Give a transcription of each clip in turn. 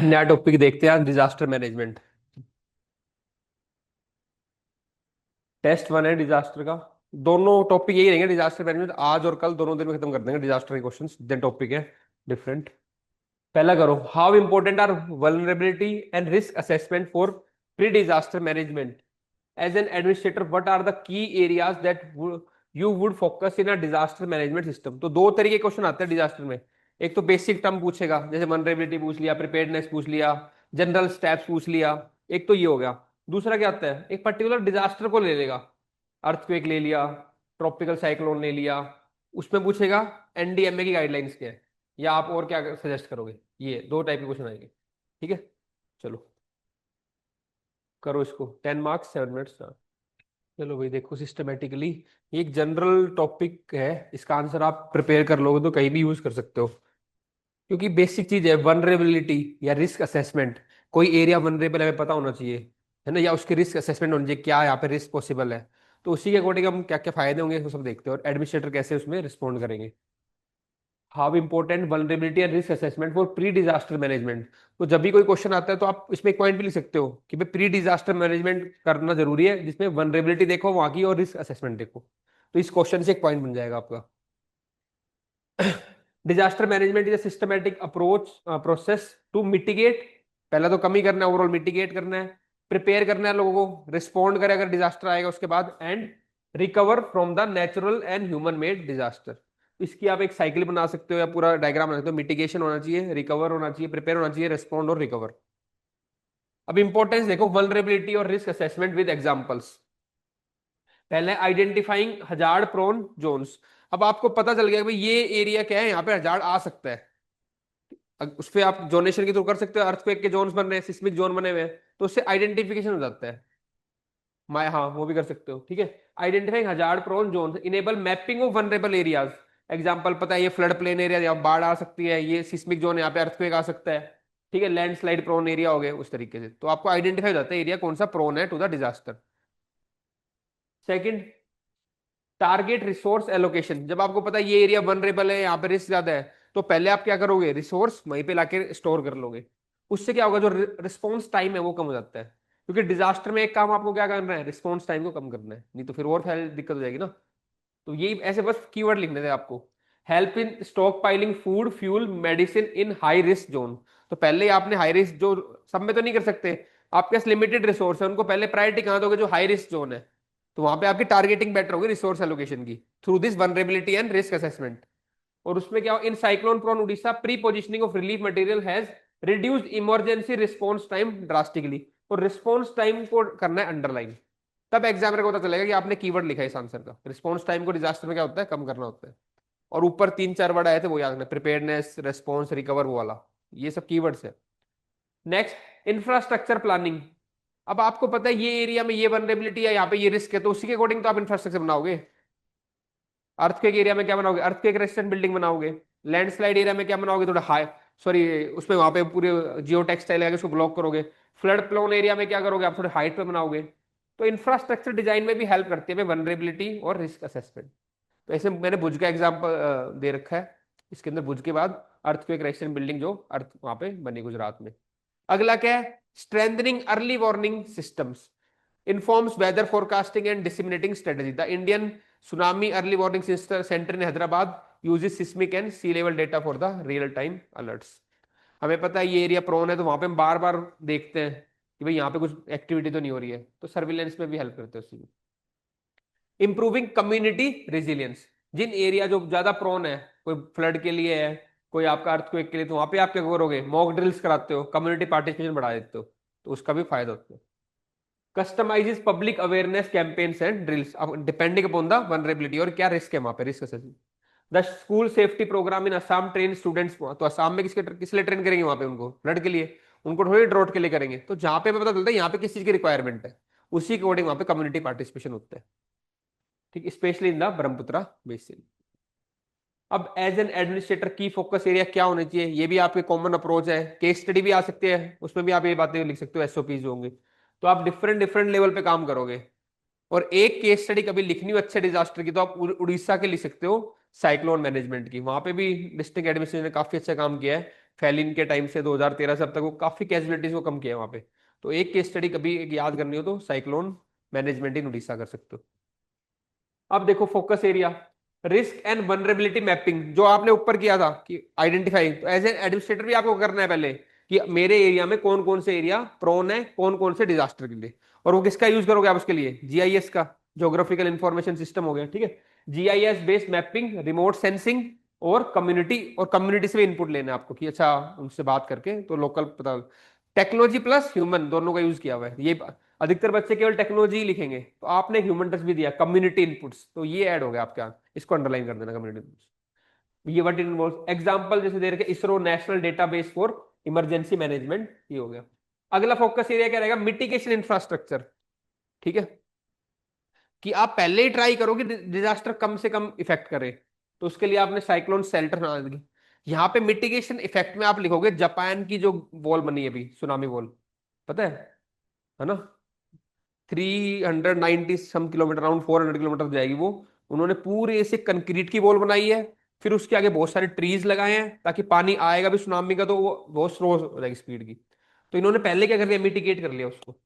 नया टॉपिक देखते हैं, डिजास्टर मैनेजमेंट। टेस्ट वन है डिजास्टर का। दोनों टॉपिक यही रहेंगे, डिजास्टर मैनेजमेंट आज और कल दोनों दिन में खत्म कर देंगे डिजास्टर के क्वेश्चंस। देन टॉपिक है डिफरेंट। पहला करो, how important are vulnerability and risk assessment for pre disaster management as an administrator, what are the key areas that you would focus in a disaster management system. तो दो तरीके के question आते हैं disaster में। एक तो बेसिक टर्म पूछेगा, जैसे वल्नरेबिलिटी पूछ लिया, प्रिपेयर्डनेस पूछ लिया, जनरल स्टेप्स पूछ लिया। एक तो ये हो गया। दूसरा क्या आता है, एक पर्टिकुलर डिजास्टर को ले लेगा, अर्थक्वेक ले लिया, ट्रॉपिकल साइक्लोन ले लिया, उसमें पूछेगा एनडीएमए की गाइडलाइंस क्या है, या आप और क्या सजेस्ट करोगे। ये दो टाइप के क्वेश्चन आएंगे। ठीक है, चलो करो इसको। 10 मार्क्स, 7 मिनट्स। चलो भाई देखो सिस्टमेटिकली, ये एक जनरल टॉपिक है, इसका आंसर आप प्रिपेयर कर लोगे तो कहीं भी यूज कर सकते हो। क्योंकि बेसिक चीज है वनरेबिलिटी या रिस्क असेसमेंट। कोई एरिया वनरेबल है हमें पता होना चाहिए, है ना, या उसके रिस्क असेसमेंट होना चाहिए, क्या यहाँ पे रिस्क पॉसिबल है। तो उसी के अकॉर्डिंग हम क्या क्या फायदे होंगे वो सब देखते हैं, और एडमिनिस्ट्रेटर कैसे उसमें रिस्पॉन्ड करेंगे। How important vulnerability and risk assessment for pre disaster management. तो जब भी कोई क्वेश्चन आता है तो आप इसमें एक पॉइंट भी लिख सकते हो कि भाई प्री डिजास्टर मैनेजमेंट करना जरूरी है, जिसमें वल्नरेबिलिटी देखो वहां की और रिस्क असेसमेंट देखो। तो इस क्वेश्चन से एक पॉइंट बन जाएगा आपका। Disaster management is a systematic approach process to mitigate. पहला तो कम ही करना है, ओवरऑल मिटिगेट करना है, प्रिपेयर करना है लोगों को, रिस्पॉन्ड करे अगर डिजास्टर आएगा उसके बाद, and recover from the natural and human made disaster. इसकी आप एक साइकिल बना सकते हो या पूरा डायग्राम बना सकते हो। मिटिगेशन होना चाहिए, रिकवर होना चाहिए, प्रिपेयर होना चाहिए, रिस्पॉन्ड और रिकवर। अब इंपॉर्टेंस देखो वल्नरेबिलिटी और रिस्क असेसमेंट विद एग्जांपल्स। पहले आइडेंटिफाइंग हजार्ड प्रोन जोन्स। अब आपको पता चल गया कि भाई ये एरिया क्या है, यहाँ पे हजार्ड आ सकता है। उस पे आप जोनेशन के थ्रू कर सकते हो, अर्थक्वेक के जोन्स बन रहे हैं, सिस्मिक जोन बने हुए हैं, तो उससे आइडेंटिफिकेशन हो जाता है। माय हाँ, वो भी कर सकते हो। ठीक है, identifying hazard prone zone enable mapping of vulnerable areas. Example पता है, ये फ्लड प्लेन एरिया, यहाँ बाढ़ आ सकती है, ये सिस्मिक जोन, यहाँ पे अर्थक्वेक आ सकता है। ठीक है, लैंडस्लाइड प्रोन एरिया हो गए, उस तरीके से तो आपको आइडेंटिफाई हो जाता है एरिया कौन सा प्रोन है to the disaster. Second, target resource allocation. जब आपको पता है ये एरिया वनरेबल है, यहाँ पे रिस्क ज्यादा है, तो पहले आप क्या करोगे, रिसोर्स वहीं पे लाके स्टोर कर लोगे। उससे क्या होगा, जो रिस्पॉन्स टाइम है वो कम हो जाता है। क्योंकि डिजास्टर में एक काम आपको क्या करना है, रिस्पॉन्स टाइम को कम करना है, नहीं तो फिर और फैल दिक्कत हो जाएगी ना। तो यही ऐसे बस कीवर्ड लिखने थे आपको। Help in stock piling food fuel medicine in high risk zone. तो पहले ही आपने हाई रिस्क जो, सब में तो नहीं कर सकते, आपके पास लिमिटेड रिसोर्स है, उनको पहले प्रायोरिटी कहाँ दोगे, जो हाई रिस्क जोन है। तो वहां पे आपकी टारगेटिंग बेटर होगी रिसोर्स एलोकेशन की, through this vulnerability and risk assessment. और उसमें क्या हो, in cyclone prone Odisha pre positioning of relief material has reduced emergency response time drastically. और रिस्पॉन्स टाइम को करना है अंडरलाइन, तब एग्जामिनर को पता चलेगा कि आपने कीवर्ड लिखा है इस आंसर का। रिस्पॉन्स टाइम को डिजास्टर में क्या होता है, कम करना होता है। और ऊपर 3 4 वर्ड आए थे वो याद रखना, प्रिपेयर्डनेस, रेस्पॉन्स, रिकवर, वो वाला, ये सब कीवर्ड्स है। Next, infrastructure planning. अब आपको पता है ये एरिया में ये वनरेबिलिटी है, यहाँ पे ये रिस्क है, तो उसी के अकॉर्डिंग तो आप इंफ्रास्ट्रक्चर बनाओगे। अर्थक्वेक एरिया में क्या बनाओगे, अर्थक्वेक रेजिस्टेंट बिल्डिंग बनाओगे। लैंडस्लाइड एरिया में क्या बनाओगे, थोड़ा हाई, सॉरी, उसमें वहां पे पूरे जियो टेक्सटाइल है उसको ब्लॉक करोगे। फ्लड प्लोन एरिया में क्या करोगे, आप थोड़े हाइट पे बनाओगे। तो इंफ्रास्ट्रक्चर डिजाइन में भी हेल्प करती है वनरेबिलिटी और रिस्क असेसमेंट। तो ऐसे मैंने भुज का एग्जाम्पल दे रखा है, इसके अंदर भुज के बाद अर्थक्वेक रेजिस्टेंट बिल्डिंग जो अर्थ वहां पे बनी गुजरात में। अगला क्या है, strengthening early warning systems, informs weather forecasting and disseminating strategy. The Indian tsunami early warning centre in Hyderabad uses seismic and sea level data for the real time alerts. हमें पता है ये एरिया प्रोन है, तो वहां पे हम बार बार देखते हैं कि भाई यहाँ पे कुछ एक्टिविटी तो नहीं हो रही है, तो सर्विलेंस में भी हेल्प करते हैं उसकी। इंप्रूविंग कम्युनिटी रेजिलियंस, जिन एरिया जो ज्यादा प्रोन है, कोई फ्लड के लिए है, कोई आपका अर्थक्वेक के लिए, तो वहां पे आप क्या करोगे, मॉक ड्रिल्स कराते हो, कम्युनिटी पार्टिसिपेशन बढ़ा देते हो, तो उसका भी फायदा होता है। Customises public awareness campaigns and drills depending upon the vulnerability, और क्या रिस्क है वहां पे, risk assessment. The school safety programme in Assam train students. तो असम में किस लिए ट्रेन करेंगे वहां पे, उनको फ्लड के लिए, उनको थोड़ी ड्रॉट के लिए करेंगे। तो जहां पे हमें पता चलता है यहाँ पे किस चीज की रिक्वायरमेंट है, उसी के अकॉर्डिंग वहां पे कम्युनिटी पार्टिसिपेशन होता है। ठीक, specially in the Brahmaputra basin. अब एज एन एडमिनिस्ट्रेटर की फोकस एरिया क्या होने चाहिए, ये भी आपके कॉमन अप्रोच है। केस स्टडी भी आ सकते हैं, उसमें भी आप ये बातें लिख सकते हो, एसओपीज होंगे। तो आप डिफरेंट डिफरेंट लेवल पे काम करोगे। और एक केस स्टडी कभी लिखनी हो अच्छे डिजास्टर की, तो आप उड़ीसा के लिख सकते हो, साइक्लोन मैनेजमेंट की। वहां पे भी डिस्ट्रिक्ट एडमिनिस्ट्रेशन ने काफी अच्छा काम किया है, फैलिन के टाइम से 2013 से अब तक वो काफी कैजुअलिटीज को कम किया वहां पे। तो एक केस स्टडी कभी एक याद करनी हो तो साइक्लोन मैनेजमेंट इन उड़ीसा कर सकते हो। अब देखो focus area, risk and vulnerability mapping जो आपने ऊपर किया था कि आइडेंटिफाई, तो एज ए एडमिनिस्ट्रेटर भी आपको करना है पहले कि मेरे एरिया में कौन कौन से एरिया प्रोन है, कौन कौन से डिजास्टर के लिए। और वो किसका यूज करोगे आप उसके लिए, जीआईएस का, ज्योग्राफिकल इंफॉर्मेशन सिस्टम हो गया, ठीक है। GIS based mapping, remote sensing, और कम्युनिटी से भी इनपुट लेना है आपको कि अच्छा उनसे बात करके तो लोकल पता। टेक्नोलॉजी प्लस ह्यूमन दोनों का यूज किया हुआ है ये। अधिकतर बच्चे केवल टेक्नोलॉजी ही लिखेंगे, तो आपने ह्यूमन टच भी दिया, कम्युनिटी इनपुट्स, तो ये ऐड हो गया आपका, इसको अंडरलाइन कर देना कम्युनिटी इनपुट्स। ये व्हाट इट इन्वॉल्व्स, एग्जांपल जैसे दे रखे ISRO national database for emergency management, ये हो गया। अगला फोकस एरिया क्या रहेगा, मिटिगेशन इंफ्रास्ट्रक्चर, ठीक है, कि आप पहले ही ट्राई करो कि डिजास्टर कम से कम इफेक्ट करे। तो उसके लिए आपने साइक्लोन शेल्टर बना दी। यहाँ पे मिटिगेशन इफेक्ट में आप लिखोगे जापान की जो वॉल बनी है अभी, सुनामी वॉल, पता है ना, 390 सम किलोमीटर, अराउंड 400 किलोमीटर जाएगी वो। उन्होंने पूरे से कंक्रीट की वॉल बनाई है, फिर उसके आगे बहुत सारे ट्रीज लगाए हैं ताकि पानी आएगा भी सुनामी का तो वो बहुत स्लो हो जाएगी स्पीड की। तो इन्होंने पहले क्या कर लिया, मिटिगेट कर लिया उसको।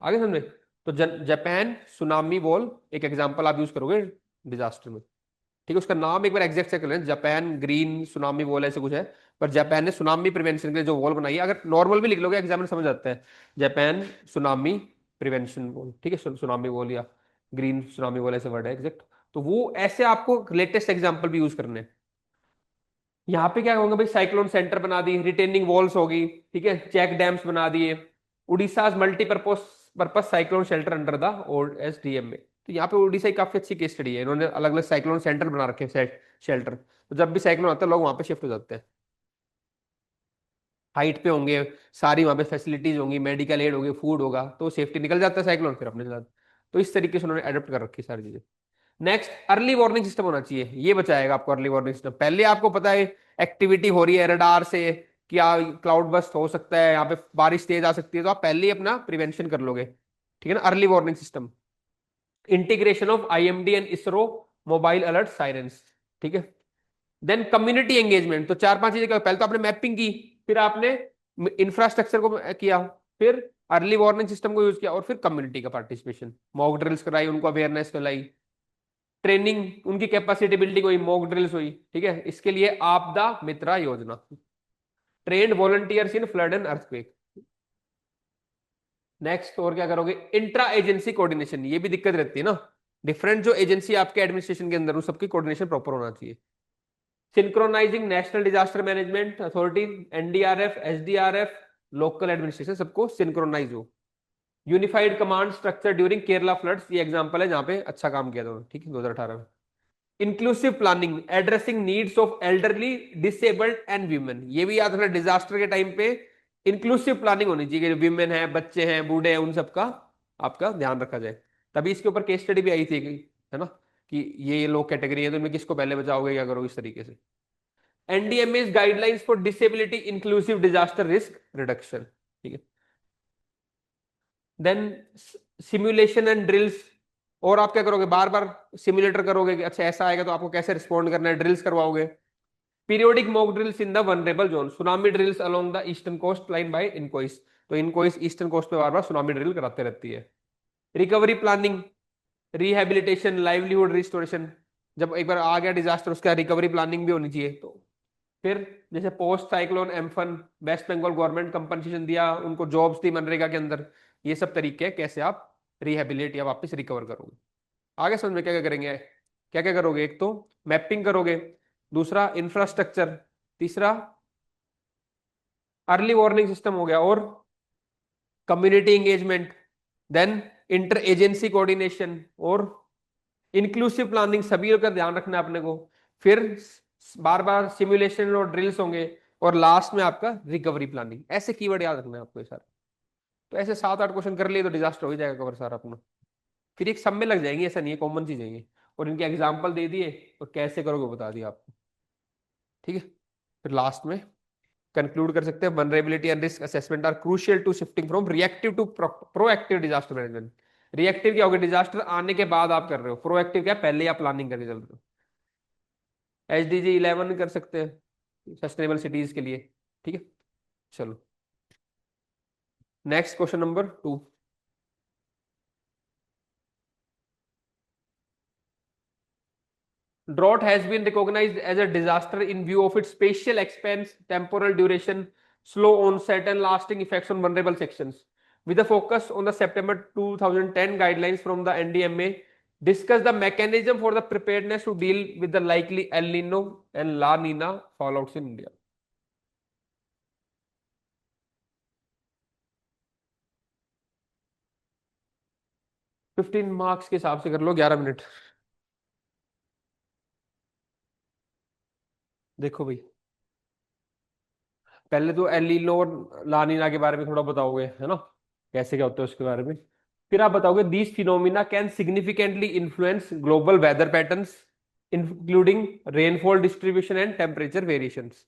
आगे समझे। तो जापान सुनामी वॉल एक एग्जांपल आप यूज करोगे डिजास्टर में, ठीक है। उसका नाम एक बार एग्जैक्ट चेक कर लें, जापान ग्रीन सुनामी वॉल ऐसे कुछ है। पर जापान ने सुनामी प्रिवेंशन के लिए जो वॉल बनाई है, अगर नॉर्मल भी लिख लोगे एग्जाम में समझ आता है, जापान सुनामी प्रिवेंशन वॉल, ठीक है, सुनामी वॉल या ग्रीन सुनामी वॉल ऐसे वर्ड है एग्जैक्ट। तो वो ऐसे आपको लेटेस्ट एग्जाम्पल भी यूज करने हैं। यहाँ पे क्या होगा भाई, साइक्लोन सेंटर बना दी, रिटेनिंग वॉल्स होगी, ठीक है, चेक डैम्स बना दिए, Orissa multipurpose purpose cyclone shelter under the old SDM में। तो यहाँ पे उड़ीसा की काफी अच्छी केस स्टडी है, इन्होंने अलग अलग साइक्लोन सेंटर बना रखे हैं, शेल्टर, तो जब भी साइक्लोन आता है लोग वहां पे शिफ्ट हो जाते हैं, हाइट पे होंगे, सारी वहां पे फैसिलिटीज होंगी, मेडिकल एड होगी, फूड होगा, तो सेफ्टी निकल जाता है साइक्लोन फिर अपने साथ। तो इस तरीके से उन्होंने अडोप्ट कर रखी सारी चीजें। नेक्स्ट, अर्ली वार्निंग सिस्टम होना चाहिए, ये बचाएगा आपको अर्ली वार्निंग सिस्टम। पहले आपको पता है एक्टिविटी हो रही है रडार से, क्या क्लाउड बस्ट हो सकता है, यहाँ पे बारिश तेज आ सकती है, तो आप पहले ही अपना प्रिवेंशन कर लोगे, ठीक है ना, early warning system. Integration of IMD and ISRO mobile alert sirens, ठीक है। देन कम्युनिटी एंगेजमेंट, तो चार पांच चीजें क्या, पहले तो आपने मैपिंग की, फिर आपने इंफ्रास्ट्रक्चर को किया, फिर अर्ली वार्निंग सिस्टम को यूज किया, और फिर कम्युनिटी का पार्टिसिपेशन, मॉक ड्रिल्स कराई, उनको अवेयरनेस फैलाई, ट्रेनिंग उनकी कैपेसिटी बिल्डिंग हुई, मॉक ड्रिल्स हुई, ठीक है। इसके लिए आपदा मित्रा योजना, trained volunteers in flood and earthquake. Next और क्या करोगे, इंट्रा एजेंसी कोऑर्डिनेशन, ये भी दिक्कत रहती है ना, डिफरेंट जो एजेंसी आपके एडमिनिस्ट्रेशन के अंदर उन सबकी कोऑर्डिनेशन प्रॉपर होना चाहिए। Synchronising national disaster management authority, NDRF, SDRF, local administration, सबको सिंक्रोनाइज हो। Unified command structure during Kerala floods, ये एग्जांपल है जहां पे अच्छा काम किया था, ठीक है, 2018 में। Inclusive planning addressing needs of elderly, disabled and women, ये भी याद रखना डिजास्टर के टाइम पे इंक्लूसिव प्लानिंग होनी चाहिए, वीमेन है, बच्चे हैं, बूढ़े हैं, उन सबका आपका ध्यान रखा जाए। तभी इसके ऊपर केस स्टडी भी आई थी, है ना, कि ये लोग कैटेगरी है तो इनमें किसको पहले बचाओगे, क्या करोगे, इस तरीके से। NDMA guidelines for disability inclusive disaster risk reduction, ठीक है। देन सिमुलेशन एंड ड्रिल्स, और आप क्या करोगे, बार बार सिमुलेटर करोगे कि अच्छा ऐसा आएगा तो आपको कैसे रिस्पॉन्ड करना है, ड्रिल्स करवाओगे। Periodic mock drills in the vulnerable zone, tsunami drills along the eastern coast line by INCOIS, तो इनकोइस ईस्टर्न कोस्ट पे बार बार सुनामी ड्रिल कराते रहती है। Recovery planning, rehabilitation, livelihood restoration, जब एक बार आ गया डिजास्टर उसका रिकवरी प्लानिंग भी होनी चाहिए। तो फिर जैसे post cyclone Amphan, West Bengal government compensation दिया, उनको जॉब्स दी मनरेगा के अंदर, ये सब तरीके हैं कैसे आप रिहेबिलिट या वापस रिकवर करोगे। आगे समझ में क्या क्या करेंगे, क्या क्या करोगे, एक तो मैपिंग करोगे, दूसरा इंफ्रास्ट्रक्चर, तीसरा अर्ली वार्निंग सिस्टम हो गया, और community engagement, then inter agency coordination, और इंक्लूसिव प्लानिंग, सभी का ध्यान रखना है अपने को। फिर बार बार सिमुलेशन और ड्रिल्स होंगे, और लास्ट में आपका रिकवरी प्लानिंग, ऐसे कीवर्ड याद रखना है आपको ये सारा। तो ऐसे 7-8 क्वेश्चन कर लिए तो डिजास्टर हो ही जाएगा कवर सारा अपना। फिर एक सब में लग जाएंगे, ऐसा नहीं है, कॉमन चीज है ये। और इनके एग्जाम्पल दे दिए और कैसे करोगे बता दिया आपको, ठीक है। फिर लास्ट में कंक्लूड कर सकते हैं, vulnerability and risk assessment are crucial to shifting from reactive to proactive disaster management. Reactive क्या होगा, डिजास्टर आने के बाद आप कर रहे हो, प्रोएक्टिव क्या, पहले आप प्लानिंग करके चल रहे हो। एचडीजी 11 कर सकते हैं, सस्टेनेबल सिटीज के लिए। ठीक है, चलो next question number 2। Drought has been recognized as a disaster in view of its spatial expanse, temporal duration, slow onset, and lasting effects on vulnerable sections. With a focus on the September 2010 guidelines from the NDMA, discuss the mechanism for the preparedness to deal with the likely El Nino and La Nina fallouts in India. 15 marks के हिसाब से कर लो, 11 minute. देखो भाई, पहले तो El Nino और ला नीना के बारे में थोड़ा बताओगे, है ना, कैसे क्या होता है उसके बारे में। फिर आप बताओगे these phenomena can significantly influence global weather patterns including rainfall distribution and temperature variations.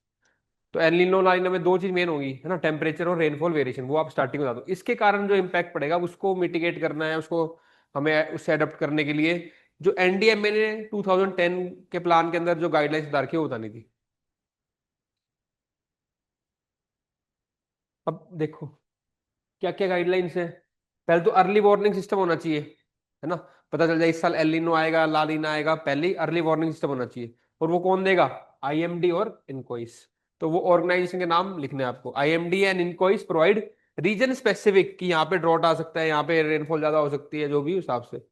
तो एल नीनो ला नीना में दो चीज मेन होगी, है ना, टेम्परेचर और रेनफॉल वेरिएशन, वो आप स्टार्टिंग में बता दो। इसके कारण जो इम्पैक्ट पड़ेगा उसको मिटिगेट करना है, उसको हमें उससे अडॉप्ट करने के लिए जो एनडीएमए ने 2010 के प्लान के अंदर जो गाइडलाइंस सुधार की वो बतानी थी। अब देखो क्या क्या गाइडलाइंस है। पहले तो अर्ली वार्निंग सिस्टम होना चाहिए, है ना, पता चल जाए इस साल एलिनो आएगा, ला नीना आएगा, पहले ही अर्ली वार्निंग सिस्टम होना चाहिए। और वो कौन देगा? आईएमडी और इनकोइस। तो वो ऑर्गेनाइजेशन के नाम लिखने हैं आपको। IMD and INCOIS provide region specific, कि यहाँ पे ड्रॉट आ सकता है, यहाँ पे रेनफॉल ज्यादा हो सकती है, जो भी हिसाब से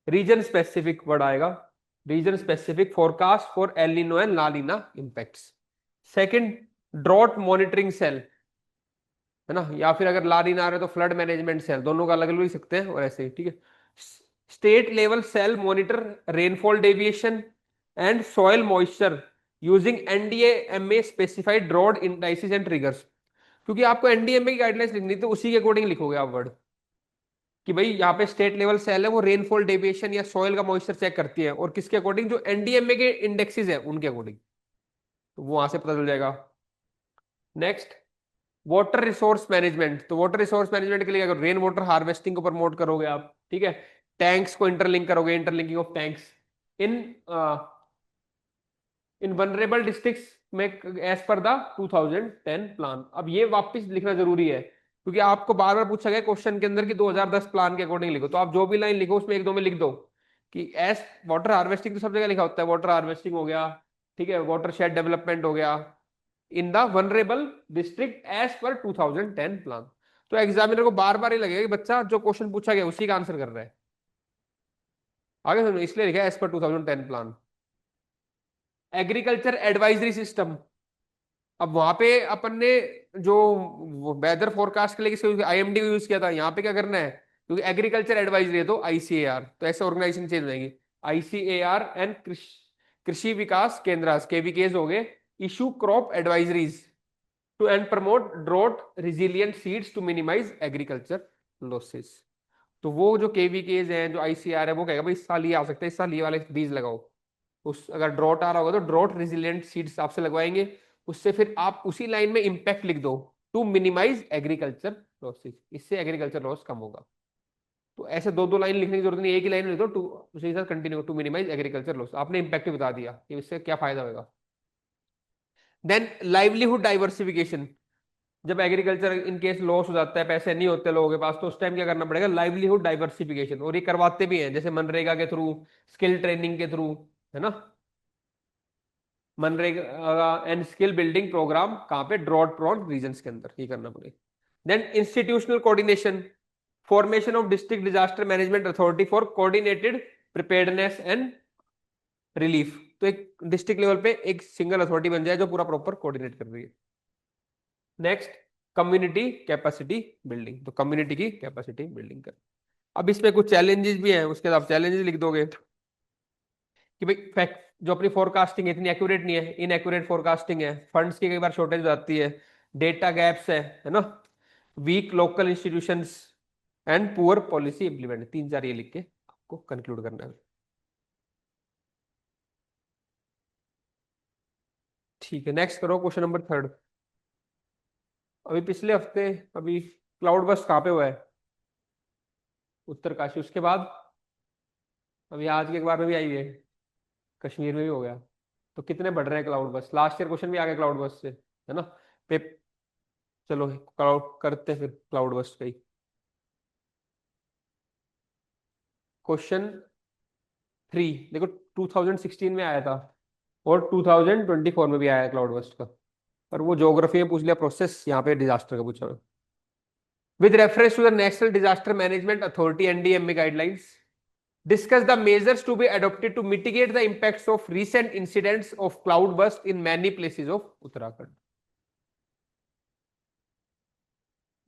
रीजन स्पेसिफिक वर्ड आएगा, region specific forecast for El Nino and La Nina impacts. Second, drought monitoring cell, है ना, या फिर अगर ला नहीं आ रहे तो फ्लड मैनेजमेंट सेल, दोनों का अलग अलग लिख सकते हैं, और ऐसे ही, ठीक है। State level cell monitor rainfall deviation and soil moisture using NDMA specified drought indices and triggers. क्योंकि आपको एनडीएमए की गाइडलाइंस लिखनी तो उसी के अकॉर्डिंग लिखोगे आप वर्ड, कि भाई यहाँ पे स्टेट लेवल सेल है वो रेनफॉल डेविएशन या सॉइल का मॉइस्चर चेक करती है, और किसके अकॉर्डिंग? जो एनडीएमए के इंडेक्सेस है उनके अकॉर्डिंग। तो वो वहां से पता चल जाएगा। Next, water resource management. तो वाटर रिसोर्स मैनेजमेंट के लिए अगर रेन वाटर हार्वेस्टिंग को प्रमोट करोगे आप, ठीक है, टैंक्स को इंटरलिंक करोगे, interlinking of tanks in in vulnerable districts में एज पर द 2010 प्लान। अब ये वापस लिखना जरूरी है, क्योंकि आपको बार बार पूछा गया क्वेश्चन के अंदर कि 2010 प्लान के अकॉर्डिंग लिखो। तो आप जो भी लाइन लिखो उसमें एक दो में लिख दो कि एस वाटर हार्वेस्टिंग तो सब जगह लिखा होता है, वाटर हार्वेस्टिंग हो गया, ठीक है, वाटर शेड डेवलपमेंट हो गया, in the vulnerable district as per 2010 plan. तो एग्जामिनर को बार बार ही लगेगा कि बच्चा जो क्वेश्चन पूछा गया उसी का आंसर कर रहा है। आगे सुनो, इसलिए लिखा है as per 2010 plan. Agriculture advisory system. अब वहां पे अपन ने जो वेदर फोरकास्ट के लिए आईएमडी यूज किया था, यहाँ पे क्या करना है? क्योंकि एग्रीकल्चर एडवाइजरी है तो आईसीएआर, तो ऐसे ऑर्गेनाइजेशन चेंज हो जाएगी। आईसीएआर एंड कृषि विकास केंद्र केवीकेज हो गए, issue crop advisories to and promote drought resilient seeds to minimise agriculture losses. तो वो जो केवीकेज है, जो आईसीआर है, वो कहेगा भाई इस साल ये आ सकता है, इस साल ये वाले बीज लगाओ। उस अगर ड्रॉट आ रहा होगा तो ड्रॉट रिजिलियंट सीड्स आपसे लगवाएंगे। उससे फिर आप उसी लाइन में इंपैक्ट लिख दो, टू मिनिमाइज एग्रीकल्चर लॉसेस, इससे एग्रीकल्चर लॉस कम होगा। तो ऐसे दो दो लाइन लिखने की जरूरत नहीं, एक ही लाइन लिख दो, टू उसी के साथ continue, to minimise agriculture loss, आपने इंपैक्ट बता दिया कि इससे क्या फायदा होगा। Then livelihood diversification. जब एग्रीकल्चर इन केस लॉस हो जाता है, पैसे नहीं होते लोगों के पास, तो उस टाइम क्या करना पड़ेगा? Livelihood diversification. और ये करवाते भी हैं, जैसे मनरेगा के थ्रू, स्किल ट्रेनिंग के थ्रू, है ना, MNREGA and skill building programme कहाँ पे? ड्रॉट प्रोन रीजन्स के अंदर, ये करना पड़ेगा। Then institutional coordination, formation of district disaster management authority for coordinated preparedness and relief. तो एक डिस्ट्रिक्ट लेवल पे एक सिंगल अथॉरिटी बन जाए जो पूरा प्रॉपर कोऑर्डिनेट कर रही है। Next, community capacity building. तो कम्युनिटी की कैपेसिटी बिल्डिंग कर। अब इसमें कुछ चैलेंजेस भी हैं, उसके बाद आप चैलेंजेस लिख दोगे कि भाई फैक्ट जो अपनी फोरकास्टिंग है इतनी एक्यूरेट नहीं है, इनएक्यूरेट फोरकास्टिंग है, फंड्स की कई बार शॉर्टेज हो जाती है, डेटा गैप्स है ना, weak local institutions and poor policy implement. तीन चार ये लिख के आपको कंक्लूड करना है। ठीक है, नेक्स्ट करो क्वेश्चन नंबर 3। अभी पिछले हफ्ते अभी क्लाउड बस्ट कहाँ पे हुआ है? उत्तरकाशी। उसके बाद अभी आज के अखबार में भी आई है, कश्मीर में भी हो गया। तो कितने बढ़ रहे हैं cloud burst? Last year question भी आ गया क्लाउड बस्ट से, है ना? पे चलो क्लाउड करते हैं फिर क्लाउड बस्ट का ही क्वेश्चन 3। देखो 2016 में आया था और 2024 में भी आया है क्लाउड बस्ट का, पर वो ज्योग्राफी में पूछ लिया प्रोसेस, यहाँ पे डिजास्टर का पूछा हुआ। With reference to the National Disaster Management Authority NDMA guidelines, discuss the measures to be adopted to mitigate the impacts of recent incidents of cloudburst in many places of Uttarakhand।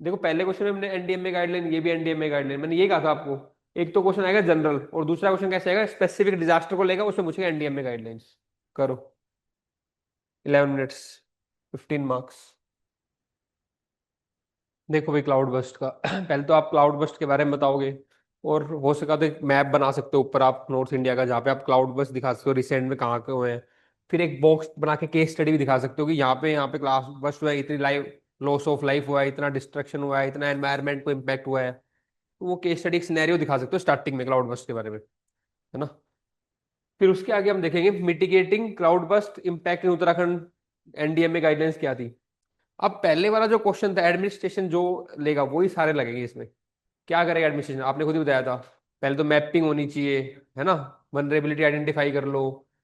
देखो पहले question में हमने NDMA guideline, ये भी NDMA guideline, मैंने ये कहा था आपको। एक तो क्वेश्चन आएगा जनरल और दूसरा क्वेश्चन कैसे आएगा, स्पेसिफिक डिजास्टर को लेगा, उसमें पूछेगा एनडीएमए गाइडलाइंस। करो 11 मिनट्स, 15 मार्क्स। देखो भाई क्लाउड बस्ट का पहले तो आप क्लाउड बस्ट के बारे में बताओगे, और हो सका तो एक मैप बना सकते हो ऊपर आप नॉर्थ इंडिया का, जहाँ पे आप क्लाउड बस्ट दिखा सकते हो रिसेंट में कहाँ के हुए हैं। फिर एक बॉक्स बना के केस स्टडी भी दिखा सकते हो कि यहाँ पे क्लाउड बस्ट हुआ है, इतनी लाइफ लॉस ऑफ लाइफ हुआ है, इतना डिस्ट्रक्शन हुआ है, इतना एनवायरमेंट को इम्पैक्ट हुआ है। तो वो केस स्टडी एक सिनेरियो दिखा सकते हो स्टार्टिंग में क्लाउड बस्ट के बारे में, है ना? फिर उसके आगे हम देखेंगे mitigating cloud burst impact in Uttarakhand, NDMA guidelines क्या थी। अब पहले वाला जो क्वेश्चन था एडमिनिस्ट्रेशन जो लेगा वही सारे लगेंगे इसमें। क्या करेगा एडमिनिस्ट्रेशन, आपने खुद ही बताया था। पहले तो मैपिंग होनी चाहिए, है ना? वनरेबिलिटी आइडेंटिफाई कर लो,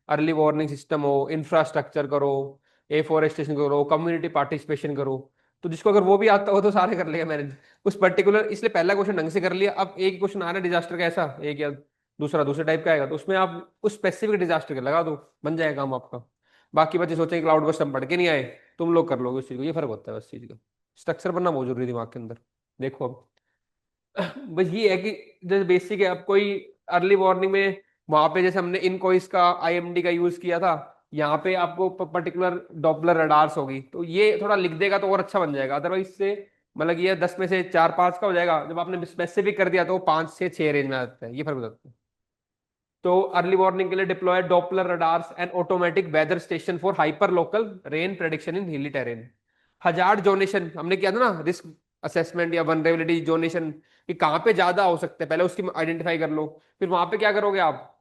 अर्ली वार्निंग सिस्टम हो, इंफ्रास्ट्रक्चर करो, एफोरेस्टेशन करो, कम्युनिटी पार्टिसिपेशन करो। तो जिसको अगर वो भी आता हो तो सारे कर लेगा मैनेज उस पर्टिकुलर। इसलिए पहला क्वेश्चन ढंग से कर लिया। अब एक क्वेश्चन आ रहा है डिजास्टर का ऐसा, एक या दूसरा दूसरे टाइप का आएगा, तो उसमें आप उस स्पेसिफिक डिजास्टर का लगा दो, बन जाएगा काम आपका। बाकी बच्चे सोचेंगे क्लाउड बस्ट हम पढ़ के नहीं आए, तुम लोग कर लोगे उस चीज को, ये फर्क होता है बस चीज का। स्ट्रक्चर बनना बहुत जरूरी है दिमाग के अंदर। देखो अब बस ये है कि जैसे बेसिक है, अब कोई अर्ली वार्निंग में वहां पे जैसे हमने इनकोइस का आईएमडी का यूज किया था, यहाँ पे आपको पर्टिकुलर डॉपलर रडार्स होगी, तो ये थोड़ा लिख देगा तो और अच्छा बन जाएगा। अदरवाइज से मतलब ये 10 में से 4-5 का हो जाएगा, जब आपने स्पेसिफिक कर दिया तो वो 5 से 6 रेंज में आ जाता है, ये फर्क हो जाता है। तो अर्ली वार्निंग के लिए deploy Doppler radars and automatic weather station for hyper local rain prediction in hilly terrain. Hazard zonation हमने किया था ना, रिस्क असेसमेंट या वनरेबिलिटी जोनेशन, कि कहाँ पे ज्यादा हो सकते हैं पहले उसकी आइडेंटिफाई कर लो। फिर वहां पे क्या करोगे आप,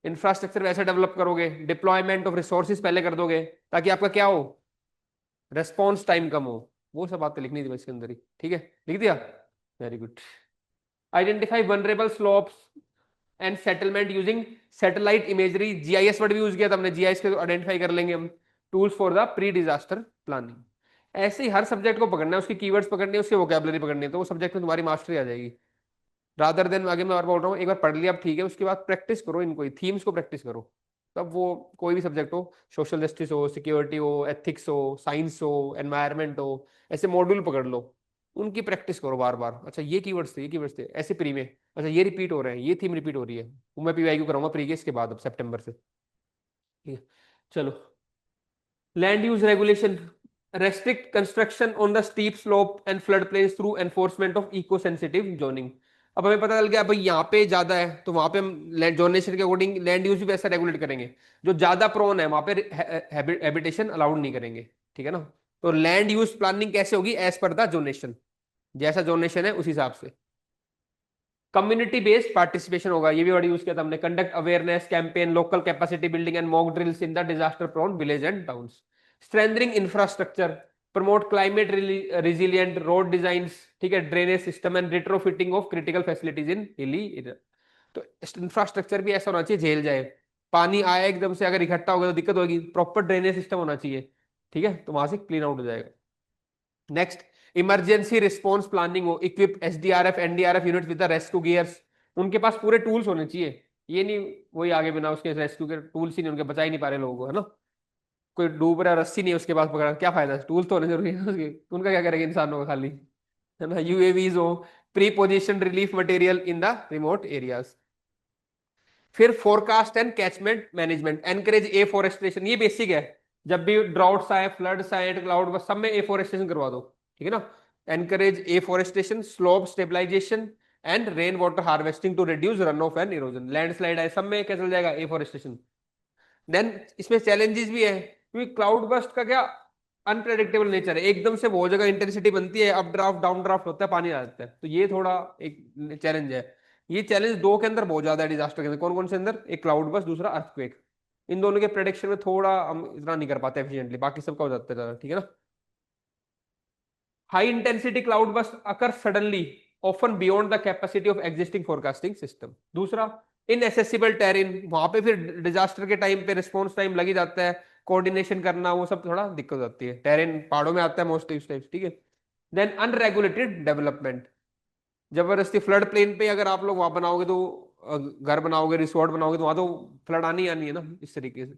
इंफ्रास्ट्रक्चर वैसे डेवलप करोगे, डिप्लॉयमेंट ऑफ रिसोर्सेज पहले कर दोगे, ताकि आपका क्या हो, रेस्पॉन्स टाइम कम हो। वो सब बातें लिखनी थी इसके अंदर ही, ठीक है? लिख दिया, very good. Identify vulnerable slopes and settlement using satellite imagery, GIS word भी यूज किया था हमने, जीआईएस को आइडेंटिफाई कर लेंगे हम। Tools for the pre disaster planning. ऐसे ही हर सब्जेक्ट को पकड़ना है, उसकी कीवर्ड्स पकड़नी है, उसकी वोकैबुलरी पकड़नी है, तो वो सब्जेक्ट में तुम्हारी मास्टरी आ जाएगी। रादर देन आगे मैं और बोल रहा हूँ, एक बार पढ़ लिया अब ठीक है, उसके बाद प्रैक्टिस करो, इनको थीम्स को प्रैक्टिस करो। तब वो कोई भी सब्जेक्ट हो, सोशल जस्टिस हो, सिक्योरिटी हो, एथिक्स हो, साइंस हो, एनवायरमेंट हो, ऐसे मॉड्यूल पकड़ लो, उनकी प्रैक्टिस करो बार बार। अच्छा ये कीवर्ड्स थे, ये कीवर्ड्स थे, ऐसे प्री में, अच्छा ये रिपीट हो रहे हैं, ये थीम रिपीट हो रही है, वो मैं पीवाईक्यू कराऊंगा प्री के इसके बाद अब सितंबर से, ठीक है? चलो, land use regulation, restrict construction on the steep slope and flood plains through enforcement of eco sensitive zoning. अब हमें पता चल गया भाई यहाँ पे ज्यादा है, तो वहां पे हम जोनेशन के अकॉर्डिंग लैंड यूज भी वैसा रेगुलेट करेंगे। जो ज्यादा प्रोन है वहां पे हैबिटेशन अलाउड नहीं करेंगे, ठीक है ना? तो लैंड यूज प्लानिंग कैसे होगी, एज पर द जोनेशन, जैसा जोनेशन है उस हिसाब से। कम्युनिटी बेस्ड पार्टिसिपेशन होगा, ये भी वर्ड यूज किया था हमने। Conduct awareness campaign, local capacity building and mock drills in the disaster prone village and towns. Strengthening infrastructure, promote climate resilient road design, ठीक है, drainage system and retrofitting of critical facilities in hilly area. तो infrastructure भी ऐसा होना चाहिए झेल जाए, पानी आया एकदम से अगर इकट्ठा हो गया तो दिक्कत होगी, प्रॉपर ड्रेनेज सिस्टम होना चाहिए, ठीक है, तो वहां से क्लीन आउट हो जाएगा। नेक्स्ट, इमरजेंसी रिस्पॉन्स प्लानिंग हो, equip SDRF NDRF unit with the rescue gears, उनके पास पूरे टूल्स होने चाहिए। ये नहीं वही आगे बिना उसके रेस्क्यू के टूल्स ही नहीं, उनके बचा ही नहीं पा रहे लोगों को, है ना? कोई डूब रहा रस्सी नहीं है उसके पास पकड़ा, क्या फायदा, टूल्स तो होने जरूरी है उसके, उनका क्या करेंगे इंसानों का खाली, है ना? यूएवीज हो, pre position relief material in the remote areas. फिर forecast and catchment management, encourage afforestation, ये बेसिक है। जब भी ड्राउट्स आए, फ्लड्स आए, क्लाउड बस, सब में एफोरेस्टेशन करवा दो, ठीक है ना? Encourage afforestation, slope stabilisation and rain water harvesting to reduce run off and erosion. Landslide आए, सब में क्या चल जाएगा, एफोरेस्टेशन। देन इसमें चैलेंजेस भी है, क्योंकि क्लाउड बस्ट का क्या अनप्रेडिक्टेबल नेचर है, एकदम से बहुत जगह इंटेंसिटी बनती है, अप ड्राफ्ट डाउन ड्राफ्ट होता है, पानी आ जाता है, तो ये थोड़ा एक चैलेंज है। ये चैलेंज दो के अंदर बहुत ज्यादा है डिजास्टर के अंदर। कौन कौन से अंदर, एक क्लाउड बस्ट, दूसरा अर्थक्वेक। इन दोनों के प्रेडिक्शन में थोड़ा हम इतना नहीं कर पाते एफिशिएंटली, बाकी सबका हो जाता है ज्यादा, ठीक है ना। High intensity cloud burst occur suddenly, often beyond the capacity of existing forecasting system. दूसरा, इनएसेसिबल टेरेन, वहां पे फिर डिजास्टर के टाइम पे रिस्पॉन्स टाइम लग ही जाता है, कोऑर्डिनेशन करना वो सब थोड़ा दिक्कत हो जाती है, टेरेन पहाड़ों में आता है मोस्टली इस टाइप, ठीक है। देन अनरेगुलेटेड डेवलपमेंट, जबरदस्ती फ्लड प्लेन पे अगर आप लोग वहां बनाओगे तो घर बनाओगे, रिसोर्ट बनाओगे, तो वहां तो फ्लड आनी आनी है ना, इस तरीके से।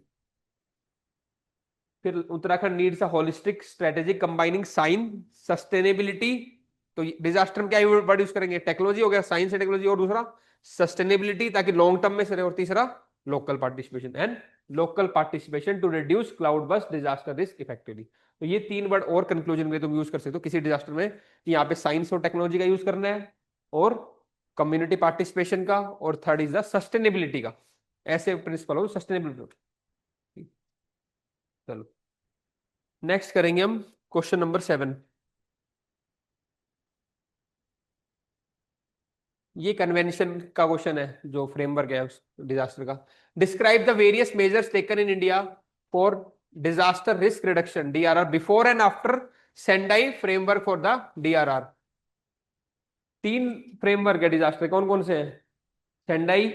फिर Uttarakhand needs a holistic strategy combining science sustainability. तो डिजास्टर में क्या वर्ड यूज करेंगे, टेक्नोलॉजी हो गया, साइंस एंड टेक्नोलॉजी, और दूसरा सस्टेनेबिलिटी ताकि लॉन्ग टर्म में सरे, और तीसरा local participation and local participation to reduce cloudburst disaster risk effectively. तो ये तीन वर्ड और कंक्लूजन में तुम यूज कर सकते हो किसी डिजास्टर में, कि यहाँ पे साइंस और टेक्नोलॉजी का यूज करना है, और कम्युनिटी पार्टिसिपेशन का, और थर्ड इज द सस्टेनेबिलिटी का। ऐसे प्रिंसिपल हो सस्टेनेबिलिटी। चलो नेक्स्ट करेंगे हम क्वेश्चन नंबर 7। ये कन्वेंशन का क्वेश्चन है, जो फ्रेमवर्क है उस डिजास्टर का। Describe the various measures taken in India for disaster risk reduction DRR before and after Sendai framework for the DRR. तीन फ्रेमवर्क है डिजास्टर, कौन कौन से हैं, सेंडाई,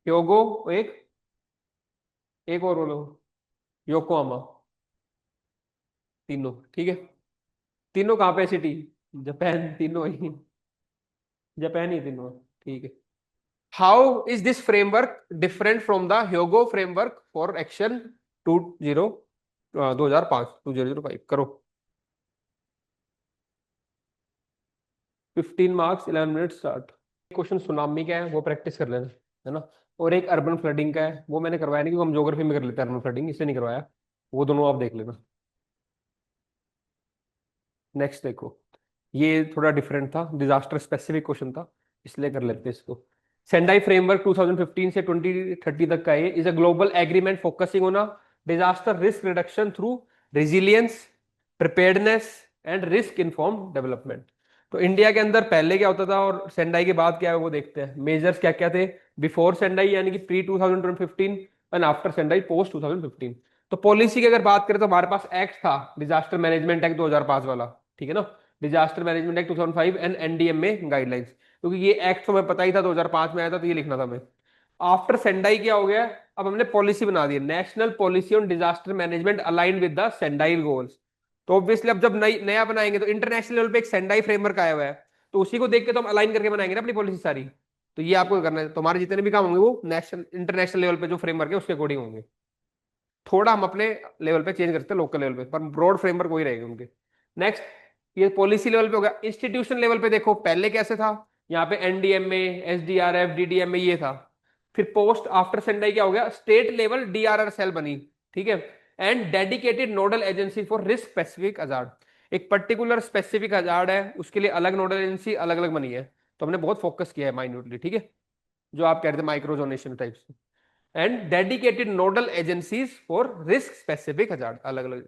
ह्योगो, एक एक और बोलो, योकोहामा। तीनों ठीक है। तीनों कहाँ पे सिटी, जापान, तीनों ही जापान ही तीनों, ठीक है। How is this framework different from the Hyogo framework for action 2005 करो। 15 marks, 11 minute start. Question tsunami का है, वो प्रैक्टिस कर लेना, है ना। और एक अर्बन फ्लडिंग का है, वो मैंने करवाया नहीं क्योंकि हम ज्योग्राफी में कर लेते हैं अर्बन फ्लडिंग, इसलिए नहीं करवाया। वो दोनों आप देख लेना। नेक्स्ट देखो, ये थोड़ा डिफरेंट था, डिजास्टर स्पेसिफिक क्वेश्चन था, इसलिए कर लेते हैं इसको। सेंडाई फ्रेमवर्क 2015 से 2030 तक का है, is a global agreement focusing on a disaster risk reduction through resilience, preparedness and risk inform development. तो इंडिया के अंदर पहले क्या होता था और सेंडाई के बाद क्या है वो देखते हैं। मेजर्स क्या क्या थे बिफोर सेंडाई यानी कि pre 2015, and after Sendai post 2015। तो पॉलिसी की अगर बात करें तो हमारे पास एक्ट था, डिजास्टर मैनेजमेंट एक्ट 2005 वाला, ठीक है ना। Disaster management act 2005 and NDMA guidelines, क्योंकि ये एक्ट तो मैं पता ही था 2005 में आया था, तो ये लिखना था मैं। आफ्टर सेंडाई क्या हो गया, अब हमने पॉलिसी बना दी, national policy on disaster management aligned with the Sendai goals. तो ऑब्वियसली अब जब नई नया बनाएंगे तो इंटरनेशनल लेवल पे एक सेंडाई फ्रेमवर्क आया हुआ है, तो उसी को देख के तो हम अलाइन करके बनाएंगे ना अपनी पॉलिसी सारी। तो ये आपको करना है, तुम्हारे जितने भी काम होंगे वो नेशनल इंटरनेशनल लेवल पे जो फ्रेमवर्क है उसके अकॉर्डिंग होंगे। थोड़ा हम अपने लेवल पे चेंज करते हैं लोकल लेवल पे, पर ब्रॉड फ्रेमवर्क वही रहेगा उनके। नेक्स्ट, ये पॉलिसी लेवल पे हो गया। इंस्टीट्यूशन लेवल पे देखो पहले कैसे था, यहाँ पे एनडीएमए, एसडीआरएफ, डीडीएमए ये था। फिर पोस्ट आफ्टर सेंडाई क्या हो गया, स्टेट लेवल डीआरआर सेल बनी, ठीक है। And dedicated nodal agency for risk specific hazard, एक पर्टिकुलर स्पेसिफिक हजार्ड है उसके लिए अलग नोडल एजेंसी अलग अलग बनी है। तो हमने बहुत फोकस किया है माइन्यूटली, ठीक है, जो आप कह रहे थे microzonation types. And dedicated nodal agencies for risk specific hazard, अलग अलग।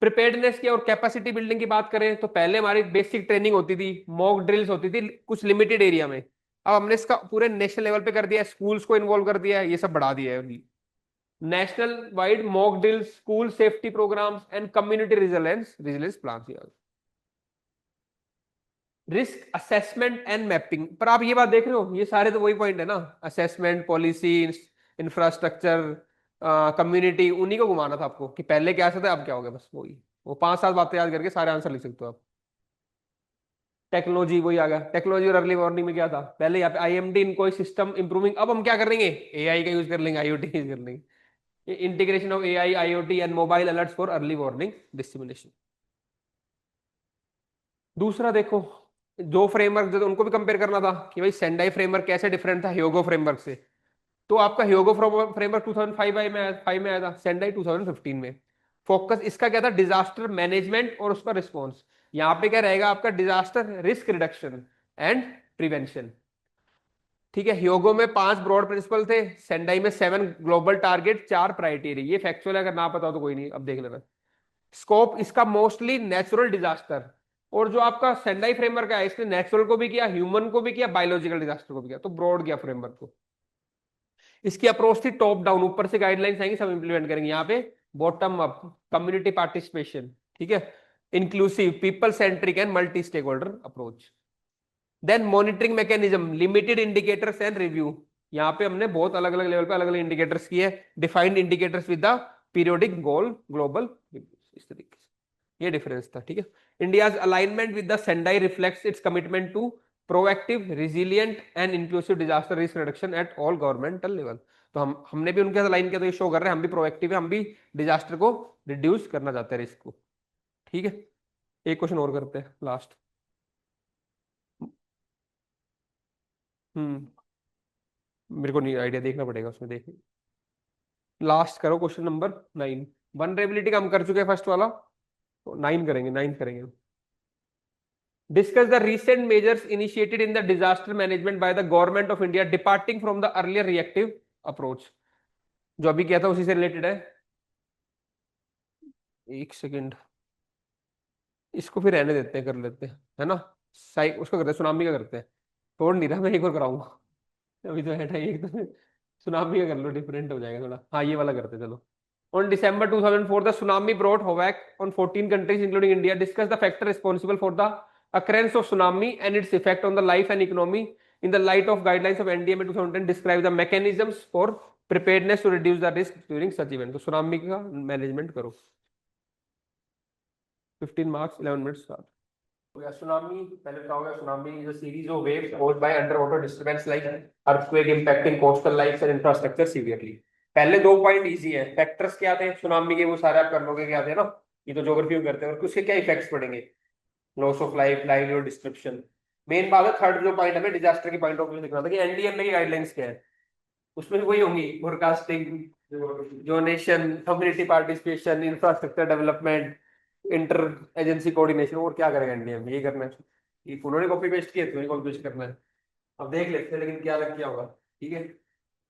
प्रिपेयर्डनेस की और कैपेसिटी बिल्डिंग की बात करें तो पहले हमारी बेसिक ट्रेनिंग होती थी, मॉक ड्रिल्स होती थी कुछ लिमिटेड एरिया में। अब हमने इसका पूरे नेशनल लेवल पे कर दिया, स्कूल्स को इन्वॉल्व कर दिया है, ये सब बढ़ा दिया है। National wide mock drills, school safety programmes and community resilience resilience plan. Risk assessment and mapping, पर आप ये बात देख रहे हो, ये सारे तो वही पॉइंट है ना, असेसमेंट, पॉलिसी, इंफ्रास्ट्रक्चर, कम्युनिटी, उन्हीं को घुमाना था आपको कि पहले क्या था अब क्या हो गया, बस वही। वो 5 7 बातें याद करके सारे आंसर लिख सकते हो आप। टेक्नोलॉजी वही आ गया, टेक्नोलॉजी और अर्ली वार्निंग में क्या था, पहले यहाँ पे आईएमडी इन कोई सिस्टम इंप्रूविंग, अब हम क्या कर लेंगे, एआई का यूज कर लेंगे, आईओटी यूज कर लेंगे, integration of AI, IoT and mobile alerts for early warning distribution. दूसरा देखो, जो फ्रेमवर्क जो उनको भी कंपेयर करना था कि भाई सेंडाई फ्रेमवर्क कैसे डिफरेंट था ह्योगो फ्रेमवर्क से। तो आपका ह्योगो फ्रेमवर्क 2005 में आया था, सेंडाई 2015 में। फोकस इसका क्या था, डिजास्टर मैनेजमेंट और उसका रिस्पॉन्स। यहाँ पे क्या रहेगा आपका, disaster risk reduction and prevention, ठीक है। ह्योगो में 5 ब्रॉड प्रिंसिपल थे, सेंडाई में 7 ग्लोबल टारगेट, 4 क्राइटेरिया। ये फैक्चुअल है, अगर ना पता हो तो कोई नहीं, अब देख लेना। स्कोप इसका मोस्टली नेचुरल डिजास्टर, और जो आपका सेंडाई फ्रेमवर्क है इसने नेचुरल को भी किया, ह्यूमन को भी किया, बायोलॉजिकल डिजास्टर को भी किया, तो ब्रॉड गया फ्रेमवर्क को। इसकी अप्रोच थी टॉप डाउन, ऊपर से गाइडलाइंस आएंगी सब इंप्लीमेंट करेंगे। यहाँ पे बॉटम अप, कम्युनिटी पार्टिसिपेशन, ठीक है, inclusive, people centric and multi stakeholder approach. Then monitoring mechanism, limited indicators and review. यहाँ पे हमने बहुत अलग अलग लेवल पे अलग अलग इंडिकेटर्स किए, defined indicators with the periodic goal global, इस तरीके से ये डिफरेंस था, ठीक है। India's alignment with the Sendai reflects its commitment to proactive, resilient and inclusive disaster risk reduction at all governmental level. तो हमने भी उनके अलाइन किया, तो ये शो कर रहे हैं हम भी प्रोएक्टिव है, हम भी डिजास्टर को रिड्यूस करना चाहते हैं, रिस्क को, ठीक है। एक क्वेश्चन और करते हैं लास्ट। हम्म, मेरे को नहीं आइडिया, देखना पड़ेगा उसमें, देख। लास्ट करो क्वेश्चन नंबर 9। वनरेबिलिटी का हम कर चुके हैं फर्स्ट वाला, तो 9 करेंगे, 9 करेंगे। Discuss the recent measures initiated in the disaster management by the government of India departing from the earlier reactive approach। जो अभी किया था उसी से रिलेटेड है। एक सेकेंड, इसको फिर रहने देते हैं, कर लेते हैं, है ना। साइक उसको करते हैं, सुनामी का करते हैं। तोड़ नहीं रहा मैं, एक और कराऊंगा। अभी तो है एक तो, सुनामी का कर लो, डिफरेंट हो जाएगा थोड़ा। हाँ, ये वाला करते हैं, चलो। On December 2004, the tsunami brought havoc on 14 countries, including India. Discuss the factor responsible for the occurrence of tsunami and its effect on the life and economy. In the light of guidelines of NDMA 2010, describe the mechanisms for preparedness to reduce the risk during such event. तो tsunami का management करो। 15 marks, 11 minutes start। हो गया tsunami. पहले क्या होगा, tsunami is a series of waves caused by under water disturbance like earthquake impacting coastal lifes and infrastructure severely. पहले दो पॉइंट इजी है, फैक्टर्स क्या थे सुनामी के, वो सारे आप कर लोगे, क्या थे ना, ये तो ज्योग्राफी में करते हैं, और उसके क्या इफेक्ट्स पड़ेंगे, loss of life, livelihood description. Main बात है थर्ड जो पॉइंट हमें डिजास्टर की पॉइंट ऑफ व्यू दिखना था कि एनडीएमए की गाइडलाइंस क्या है, उसमें वही होंगी, forecasting, donation, community participation, infrastructure development, inter agency coordination. और क्या करेगा इंडिया में, ये करना है। ये उन्होंने कॉपी पेस्ट किया, तुम्हें कॉपी पेस्ट करना है। अब देख लेते हैं लेकिन क्या लग क्या होगा, ठीक है।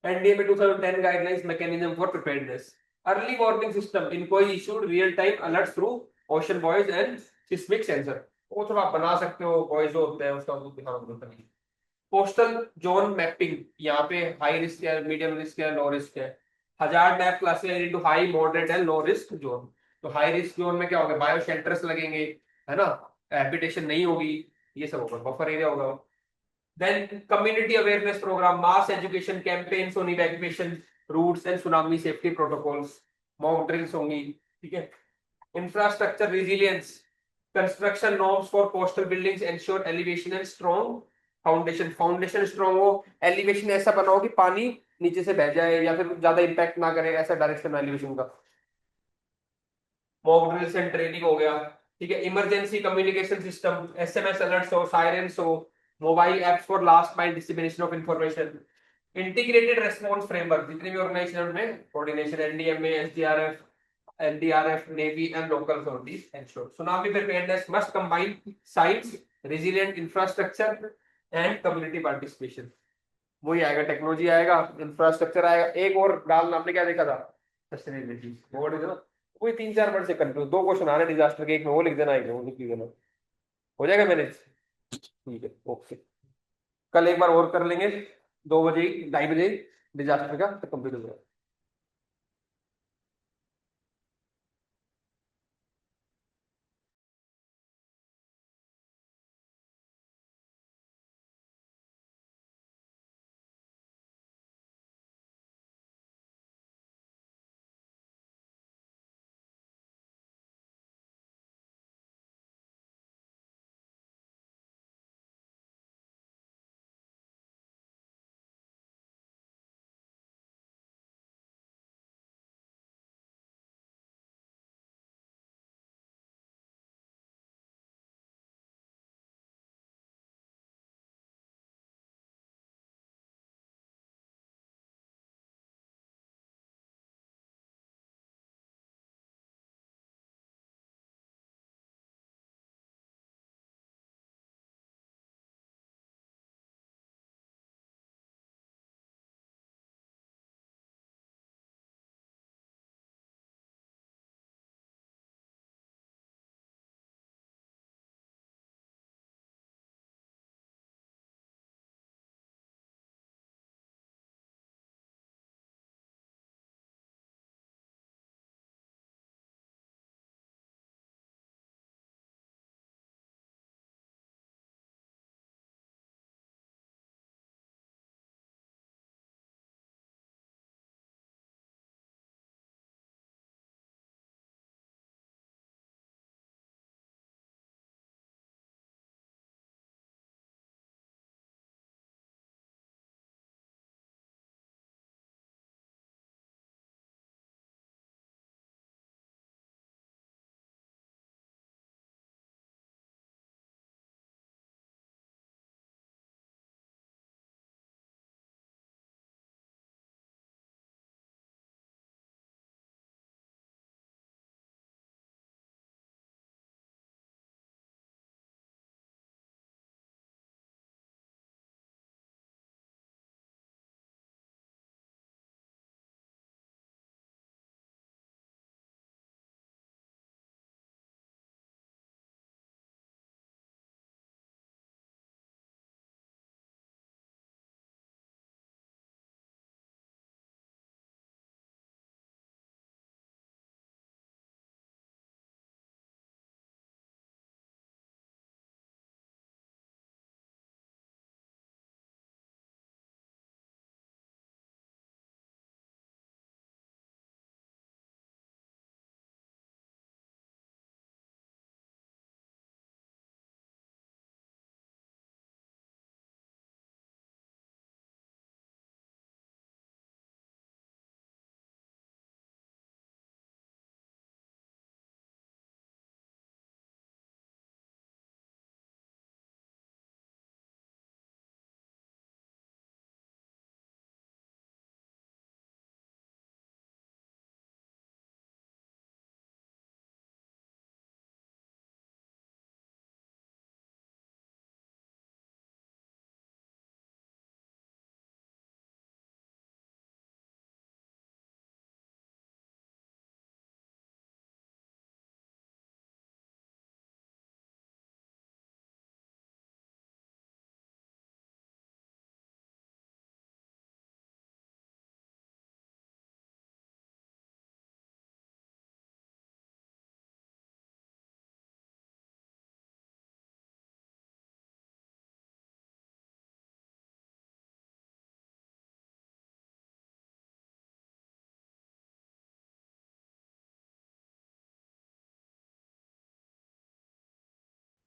NDMA 2010 guidelines mechanism for preparedness, early warning system, INCOIS issued real time alert through ocean buoys and seismic sensor. वो थोड़ा आप बना सकते हो, वॉइस जो होते हैं उसका दिखाना। कोस्टल जोन मैपिंग, यहाँ पे हाई रिस्क है, मीडियम रिस्क है, लो रिस्क है। हजार map classified into high, moderate and low risk zone. तो हाई रिस्क जोन में क्या होगा, बायो शेल्टर्स लगेंगे, है ना, हैबिटेशन नहीं होगी, ये सब होगा, बफर एरिया होगा। Then community awareness programme, mass education campaigns on evacuation routes and tsunami safety protocols, mock drills होंगी, ठीक है। Infrastructure resilience, construction norms for coastal buildings ensure elevation and strong foundation, foundation strong हो, elevation ऐसा बनाओ कि पानी नीचे से बह जाए या फिर ज्यादा इंपैक्ट ना करे, ऐसा डायरेक्शन एलिवेशन का। मॉक ड्रिल्स एंड ट्रेनिंग हो गया, ठीक है। Emergency communication system, SMS alerts हो, सायरेंस हो, mobile apps for last mile distribution of information. Integrated response framework, जितने भी ऑर्गेनाइजेशन में coordination, NDMA, SDRF, NDRF, Navy, and local authorities ensure. Tsunami preparedness must combine science, resilient infrastructure, and community participation. वही आएगा, technology आएगा, infrastructure आएगा। एक और डालना, आपने क्या देखा था, सस्टेनेबिलिटी बोर्ड है ना, वही 3-4 वर्ड से कंट्रोल। दो क्वेश्चन आ रहे डिजास्टर के, एक में वो लिख देना, एक में वो लिख देना, हो जाएगा मैनेज, ठीक है, ओके। कल एक बार और कर लेंगे, 2 बजे, 2:30 बजे, डिजास्टर का कंप्लीट हो जाएगा।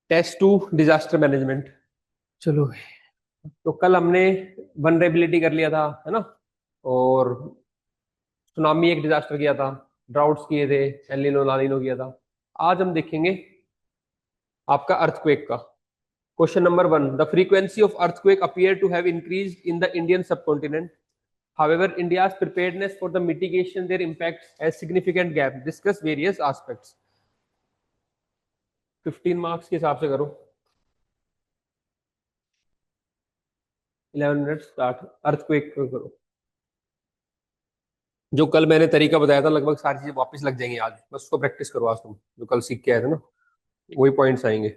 Test to disaster management. चलो, तो कल हमने वनरेबिलिटी कर लिया था, है ना, और सुनामी एक डिजास्टर किया था, ड्राउट्स किए थे, एल नीनो ला नीनो किया था। आज हम देखेंगे आपका अर्थक्वेक का। Question number 1, the frequency of earthquake appear to have increased in the Indian subcontinent, however India's preparedness for the mitigation their impacts has significant gap, discuss various aspects। 15 marks के हिसाब से करो। 11 मिनट स्टार्ट। अर्थक्वेक करो। जो कल मैंने तरीका बताया था लगभग सारी चीजें वापस लग जाएंगी आज, बस उसको प्रैक्टिस करो आज तुम, जो कल सीख के आए थे ना, वही पॉइंट्स आएंगे।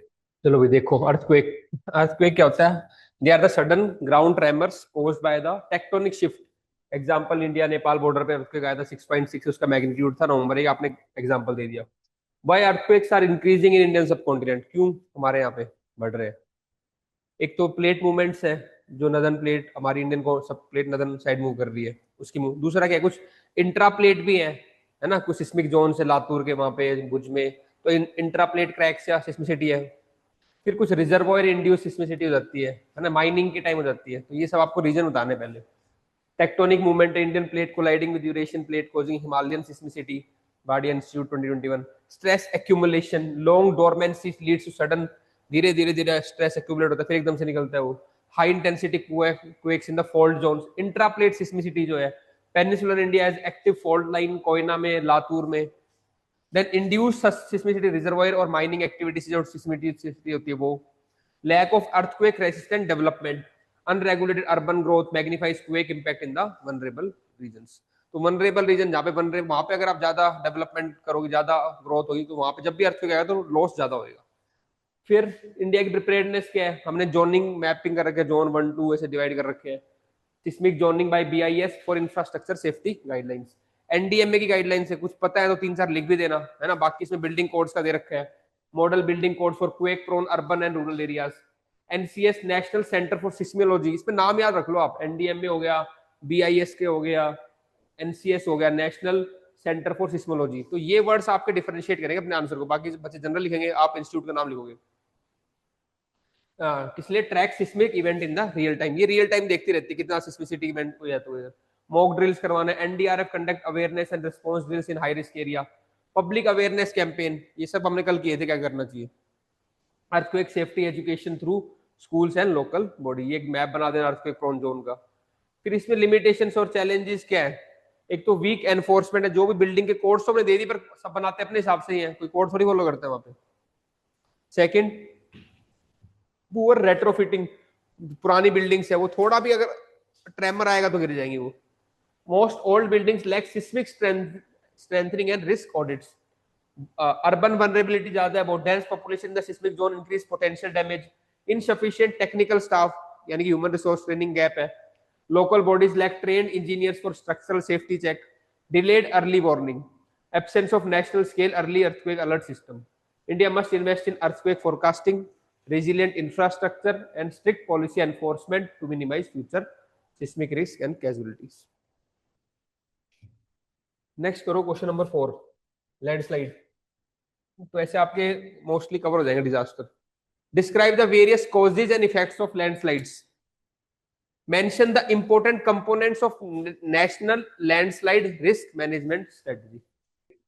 चलो भाई देखो, अर्थक्वेक। अर्थक्वेक क्या होता है? They are the sudden ground tremors caused by the tectonic shift. Example, India Nepal border पे अर्थक्वेक आया था, 6.6 उसका मैग्नीट्यूड था, नवंबर, एक आपने एग्जांपल दे दिया। Why earthquakes are increasing in Indian subcontinent, क्यों हमारे यहाँ पे बढ़ रहे हैं? एक तो प्लेट मूवमेंट्स है, जो नदन प्लेट हमारी इंडियन को सब प्लेट नदन साइड मूव कर रही है, उसकी मूव। दूसरा क्या है, कुछ इंट्रा प्लेट भी है ना, कुछ सिस्मिक जोन से लातूर के वहां पे भुज में, तो इंट्रा प्लेट क्रैक्स या सिस्मिसिटी है। फिर कुछ रिजर्वॉयर इंड्यूस सिस्मिसिटी हो जाती है ना, माइनिंग के टाइम हो जाती है। तो ये सब आपको रीजन बताने पहले। Tectonic movement, Indian plate colliding with Eurasian plate causing Himalayan seismicity, बार्डिया institute 2021। Stress accumulation, long dormancy leads to sudden, धीरे धीरे धीरे स्ट्रेस एक्यूमुलेट होता है, फिर एकदम से निकलता है वो। High intensity quakes in the fault zones, intraplate seismicity जो है, peninsular India has active fault line Koyna में, लातूर में। देन इंड्यूस सिस्मिसिटी, रिजर्वायर और माइनिंग एक्टिविटी से जो सिस्मिसिटी होती है वो। Lack of earthquake resistant development, unregulated urban growth magnifies quake impact in the vulnerable regions. तो वनरेबल रीजन जहाँ पे वहां पे अगर आप ज्यादा डेवलपमेंट करोगे, ज्यादा ग्रोथ होगी, तो वहां पे जब भी अर्थक्वेक आएगा तो लॉस ज्यादा होगा। फिर इंडिया की प्रिपेयर्डनेस क्या है? हमने जोनिंग मैपिंग कर रखे हैं, जोन 1 2 ऐसे डिवाइड कर रखे हैं। Seismic zoning by BIS for infrastructure safety guidelines. NDMA की गाइडलाइंस है, कुछ पता है तो 3 4 लिख भी देना, है ना। बाकी इसमें बिल्डिंग कोड्स का दे रखा है, model building code for quake prone urban and rural areas. NCS national centre for seismology, इसमें नाम याद रख लो आप, एनडीएमए हो गया, बीआईएस के हो गया, एनसीएस हो गया, नेशनल सेंटर फॉर सिस्मोलॉजी। तो ये वर्ड्स आपके डिफरेंशिएट करेंगे अपने आंसर को, बाकी बच्चे जनरल लिखेंगे, आप इंस्टीट्यूट का नाम लिखोगे। किस लिए? Track seismic event in the real time, ये रियल टाइम देखती रहती है कितना सिस्मिसिटी इवेंट हो जाता है। मॉक ड्रिल्स करवाना, NDRF conduct awareness and response drills in high risk area. Public awareness campaign, ये सब हमने कल किए थे, क्या करना चाहिए। Earthquake safety education through schools and local body, ये एक मैप बना देना अर्थक्वेक प्रोन जोन का। फिर इसमें लिमिटेशंस और चैलेंजेस क्या है? एक तो वीक एनफोर्समेंट है, जो भी बिल्डिंग के कोड्स तो हमने दे दी, पर सब बनाते अपने हिसाब से ही है, कोई कोड थोड़ी फॉलो करते हैं वहां पे। सेकंड, पुअर रेट्रोफिटिंग, पुरानी बिल्डिंग्स है वो थोड़ा भी अगर ट्रेमर आएगा तो गिर जाएंगी वो। Most old buildings lack seismic strengthening and risk audits. Urban vulnerability ज्यादा है, बहुत dense population in the seismic zone increase potential damage. Insufficient technical staff, यानी कि ह्यूमन रिसोर्स ट्रेनिंग गैप है। Local bodies lack trained engineers for structural safety check. Delayed early warning, absence of national scale early earthquake alert system. India must invest in earthquake forecasting, resilient infrastructure and strict policy enforcement to minimize future seismic risk and casualties। Next करो question number 4, landslide. तो ऐसे आपके mostly cover हो जाएंगे disaster. Describe the various causes and effects of landslides. Mention the important components of national landslide risk management strategy.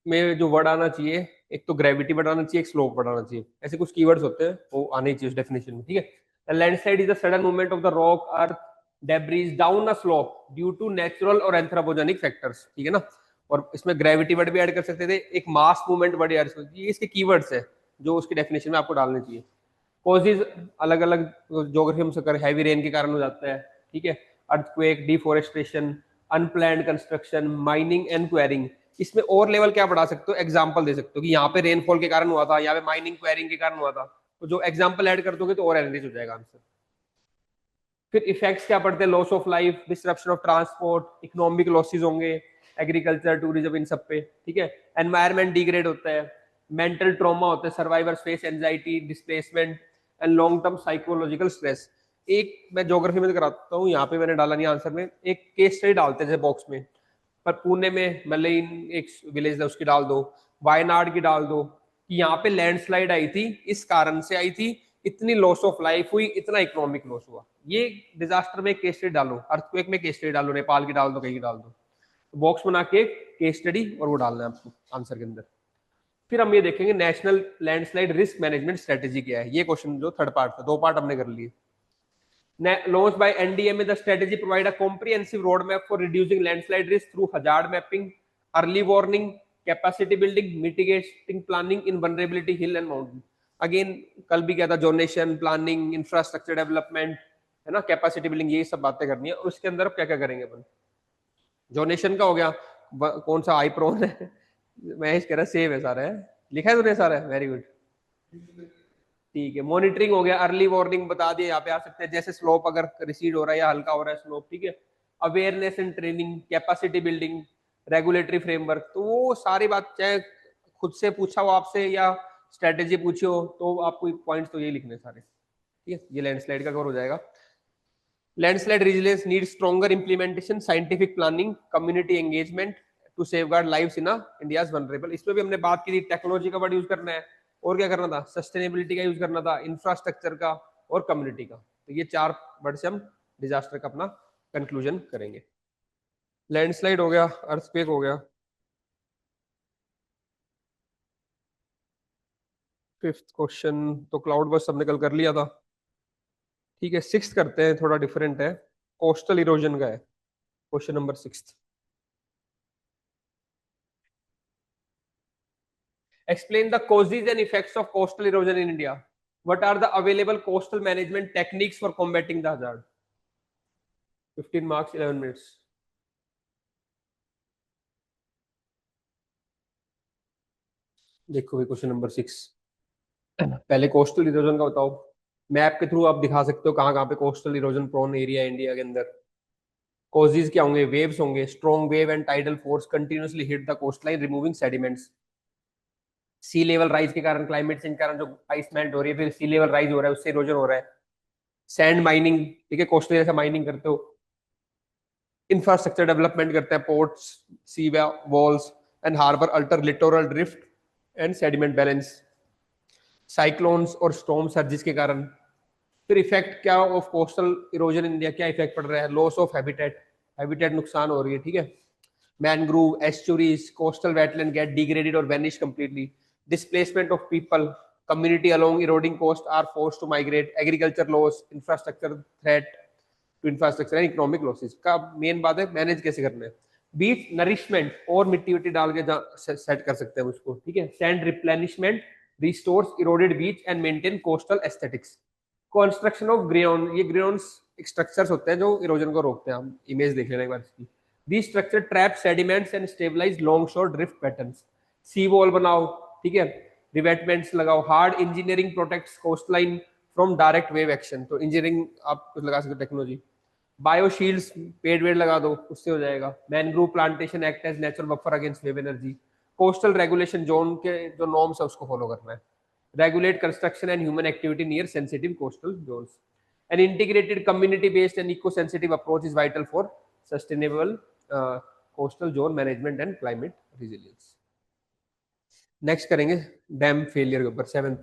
में जो word आना चाहिए, एक तो ग्रेविटी वर्ड आना चाहिए, एक स्लोप वर्ड आना चाहिए, ऐसे कुछ कीवर्ड्स होते हैं वो आने चाहिए उस डेफिनेशन में, ठीक है। Landslide is the sudden movement of the rock earth debris down a slope due to natural और एंथ्रोपोजेनिक फैक्टर्स, ठीक है ना। और इसमें ग्रेविटी वर्ड भी ऐड कर सकते थे, एक मास मूवमेंट वर्ड यार, ये इसके कीवर्ड्स है जो उसकी डेफिनेशन में आपको डालने चाहिए। कॉजेज अलग अलग ज्योग्राफी में सकर, हैवी रेन के कारण हो जाता है, ठीक है। Earthquake, deforestation, unplanned construction, mining and quarrying. इसमें और लेवल क्या बढ़ा सकते हो, एग्जांपल दे सकते हो कि यहाँ पे रेनफॉल के कारण हुआ था, यहाँ पे माइनिंग क्वेरिंग के कारण हुआ था, तो जो एग्जांपल ऐड कर दोगे तो और एनरिच हो जाएगा आंसर। फिर इफेक्ट्स क्या पड़ते हैं? Loss of life, disruption of transport, economic losses होंगे, एग्रीकल्चर, टूरिज्म, इन सब पे, ठीक है। एनवायरमेंट डिग्रेड होता है, मेंटल ट्रॉमा होता है, survivors face anxiety, displacement and long term psychological stress. एक मैं ज्योग्राफी में कराता हूँ, यहाँ पे मैंने डाला नहीं आंसर में, एक केस स्टडी डालते हैं बॉक्स में, पर पुणे में मलेइन एक विलेज है उसकी डाल दो, वायनाड की डाल दो, कि यहाँ पे लैंडस्लाइड आई थी, इस कारण से आई थी, इतनी लॉस ऑफ लाइफ हुई, इतना इकोनॉमिक लॉस हुआ। ये डिजास्टर में केस स्टडी डालो, अर्थक्वेक में केस स्टडी डालो, नेपाल की डाल दो, कहीं की डाल दो, तो बॉक्स बना के केस स्टडी और वो डालना है आपको आंसर के अंदर। फिर हम ये देखेंगे national landslide risk management strategy क्या है। ये क्वेश्चन जो थर्ड पार्ट था, दो पार्ट हमने कर लिए। Launched by NDMA, the strategy provide a comprehensive roadmap for reducing landslide risk through hazard mapping, early warning, capacity building, mitigating planning in vulnerability hill and mountain. Again, कल भी क्या था, zonation, planning, infrastructure development, है ना, capacity building, ये सब बातें करनी है। और उसके अंदर अब क्या क्या करेंगे अपन, जोनेशन का हो गया, कौन सा आई प्रोन है, महेश कह रहा है सेव है सारा, है लिखा है तूने सारा, वेरी गुड, ठीक है। मॉनिटरिंग हो गया, अर्ली वार्निंग बता दिया, यहाँ पे आ सकते हैं, जैसे स्लोप अगर रिसीड हो रहा है या हल्का हो रहा है स्लोप, ठीक है। Awareness and training, capacity building, regulatory framework, तो वो सारी बात चाहे खुद से पूछा हो आपसे या स्ट्रेटेजी पूछी हो, तो आपको पॉइंट्स तो यही लिखने सारे, ठीक है। ये लैंडस्लाइड का कवर हो जाएगा। Landslide resilience need stronger implementation, scientific planning, community engagement to safeguard lives in India's vulnerable. इसमें भी हमने बात की थी, टेक्नोलॉजी का बड़ा यूज करना है, और क्या करना था, सस्टेनेबिलिटी का यूज करना था, इंफ्रास्ट्रक्चर का और कम्युनिटी का। तो ये चार वर्ड से हम डिजास्टर का अपना कंक्लूजन करेंगे। लैंडस्लाइड हो गया, अर्थक्वेक हो गया। फिफ्थ क्वेश्चन तो क्लाउड बर्स्ट हमने कल कर लिया था, ठीक है। सिक्स्थ करते हैं, थोड़ा डिफरेंट है, कोस्टल इरोजन का है question number sixth. Explain the causes and effects of coastal erosion in India. What are the available coastal management techniques for combating the hazard? 15 marks, 11 minutes. देखो क्वेश्चन नंबर 6, पहले coastal erosion का बताओ। Map के through आप दिखा सकते हो कहाँ कहाँ पे कोस्टल इरोजन प्रोन एरिया है इंडिया के अंदर। कॉजेज क्या होंगे, वेव्स होंगे, strong wave and tidal force continuously hit the coast line removing sediments. Sea level rise के कारण, क्लाइमेट चेंज के कारण जो आइस मेल्ट हो रही है, फिर सी लेवल राइज हो रहा है, उससे इरोजन हो रहा है। सैंड माइनिंग, ठीक है, कोस्टल एरिया से माइनिंग करते हो। इंफ्रास्ट्रक्चर डेवलपमेंट करते हैं, ports, sea walls and harbour alter littoral drift and sediment balance. Cyclones और स्टॉर्म सर्जिस के कारण। फिर इफेक्ट क्या of coastal erosion in India, क्या इफेक्ट पड़ रहा है, लॉस ऑफ हैबिटेट, हैबिटेट नुकसान हो रही है, ठीक है। Mangrove, estuaries, coastal wetland get degraded और vanish completely. Displacement of people, community along eroding coast are forced to migrate, agriculture loss, infrastructure threat to infrastructure and economic losses। का main बात है मैनेज कैसे करना है। बीच नरिशमेंट, और मिट्टी विट्टी डाल के सेट कर सकते हैं उसको, ठीक है। Sand replenishment restores eroded beach and maintain coastal aesthetics. Construction of grain, ये ग्रेन्स स्ट्रक्चर्स होते हैं जो इरोजन को रोकते हैं, हम इमेज देख लेना एक बार इसकी। The structure trap sediments and stabilise long shore drift patterns. Sea wall बनाओ, ठीक है, रिवेटमेंट्स लगाओ। Hard engineering protects coastline from direct wave action, तो इंजीनियरिंग आप कुछ लगा सकते हो टेक्नोलॉजी। बायोशील्ड्स, पेड़ वेड़ लगा दो, उससे हो जाएगा। Mangrove plantation act as natural buffer against wave energy. Coastal regulation zone के जो नॉर्म्स है उसको फॉलो करना है। Regulate construction and human activity near sensitive coastal zones. An integrated community-based and eco-sensitive approach is vital for sustainable coastal zone management and climate resilience. Next करेंगे dam failure के ऊपर, seventh.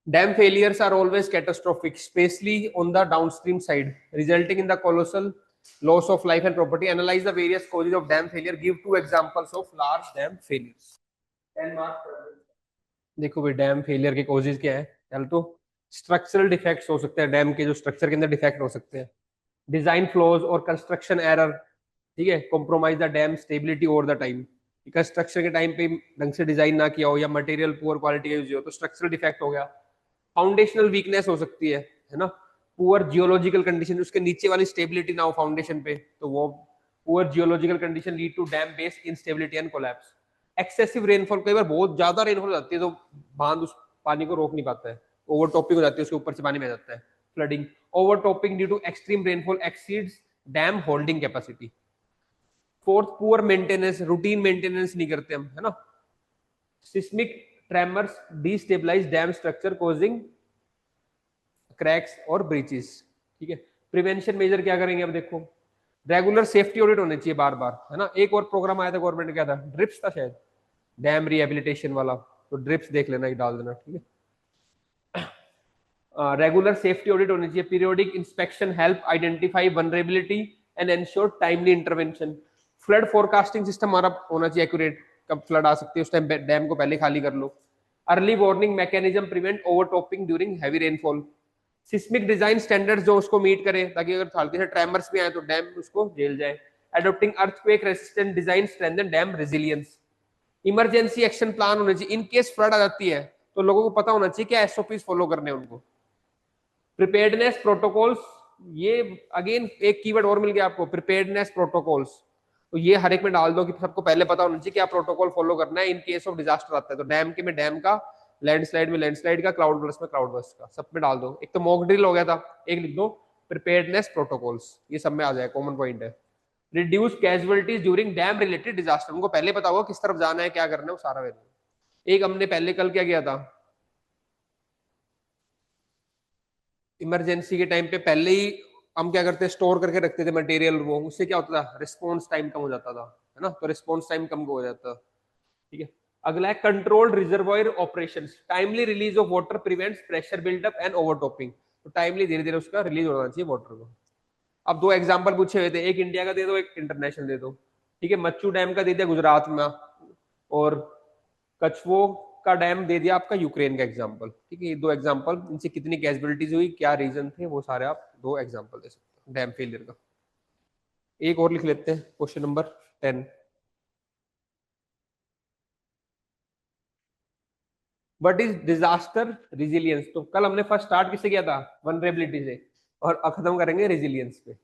Dam failures are always catastrophic, especially on the downstream side, resulting in the colossal loss of life and property. Analyze the various causes of dam failure. Give two examples of large dam failures. 10 marks. देखो भाई, dam failure के causes क्या है। पहले तो structural defects हो सकते हैं, डैम के जो स्ट्रक्चर के अंदर डिफेक्ट हो सकते हैं। डिजाइन फ्लॉज और कंस्ट्रक्शन एरर, ठीक है, compromise the dam stability over the time. Construction के टाइम पे ढंग से डिजाइन ना किया हो या मटेरियल पुअर क्वालिटी का यूज हो तो स्ट्रक्चरल डिफेक्ट हो गया। फाउंडेशनल वीकनेस हो सकती है ना। पुअर जियोलॉजिकल कंडीशन, उसके नीचे वाली स्टेबिलिटी ना हो फाउंडेशन पे, तो वो poor geological condition lead to dam base instability and collapse. Excessive rainfall, कई बार बहुत ज्यादा रेनफॉल हो जाती है तो बांध उस पानी को रोक नहीं पाता है, ओवर टॉपिंग हो जाती है, उसके ऊपर से पानी बह जाता है। Flooding, overtopping due to extreme rainfall exceeds dam holding capacity. Fourth, poor maintenance, routine maintenance नहीं करते हम, है ना। Seismic tremors destabilise dam structure causing cracks और ब्रीचेस, ठीक है। प्रिवेंशन मेजर क्या करेंगे, अब देखो रेगुलर सेफ्टी ऑडिट होने चाहिए बार बार, है ना। एक और प्रोग्राम आया था गवर्नमेंट, क्या था, ड्रिप्स था शायद, डैम रिहेबिलिटेशन वाला, तो ड्रिप्स देख लेना, एक डाल देना, ठीक है। रेगुलर सेफ्टी ऑडिट होनी चाहिए, periodic inspection help identify vulnerability and ensure timely intervention. Flood forecasting system हमारा होना चाहिए एक्यूरेट, कब फ्लड आ सकती है उस टाइम डैम को पहले खाली कर लो। Early warning mechanism prevent overtopping during heavy rainfall. Seismic design standards जो उसको मीट करे, ताकि अगर हल्के से ट्रैमर्स भी आए तो डैम उसको झेल जाए। Adopting earthquake resistant design strengthen dam resilience. Emergency action plan होने चाहिए, इन केस फ्लड आ जाती है तो लोगों को पता होना चाहिए क्या एसओपीज फॉलो करने हैं उनको। प्रिपेयर्डनेस प्रोटोकॉल्स, ये अगेन एक कीवर्ड और मिल गया आपको, प्रिपेयर्डनेस प्रोटोकॉल्स। तो ये हर एक में डाल दो कि सबको पहले पता होना चाहिए क्या प्रोटोकॉल फॉलो करना है इन केस ऑफ डिजास्टर आता है। तो डैम के में डैम का, लैंडस्लाइड में लैंडस्लाइड का, क्लाउड बर्स्ट में क्लाउड बर्स्ट का, सब में डाल दो। एक तो मॉक ड्रिल हो गया था, एक लिख दो प्रिपेयर्डनेस प्रोटोकॉल्स, ये सब में आ जाए, कॉमन पॉइंट है। Reduce casualties during dam related disaster, उनको पहले पता होगा किस तरफ जाना है, क्या करना है, वो सारा वैल्यू। एक हमने पहले कल क्या किया था, इमरजेंसी के टाइम पे पहले ही हम क्या करते हैं, स्टोर करके रखते थे मटेरियल, वो उससे क्या होता था, रिस्पॉन्स टाइम कम हो जाता था, है ना। तो रिस्पॉन्स टाइम कम हो जाता, ठीक है। अगला है controlled reservoir operations, timely release of water prevents pressure buildup and overtopping. तो टाइमली धीरे धीरे उसका रिलीज होना चाहिए वाटर को। अब दो एग्जांपल पूछे हुए थे, एक इंडिया का दे दो, एक इंटरनेशनल दे दो, ठीक है। मच्चू डैम का दे दिया गुजरात में, और कछवो का डैम दे दिया आपका यूक्रेन का एग्जांपल, ठीक है। ये दो एग्जांपल, इनसे कितनी कैजुअलिटीज हुई, क्या रीजन थे, वो सारे आप दो एग्जांपल दे सकते हो डैम फेलियर का। एक और लिख लेते हैं, question number 10। What is disaster resilience. तो कल हमने फर्स्ट स्टार्ट किससे किया था, वनरेबिलिटी से, और अब खत्म करेंगे रिजिलियंस पे।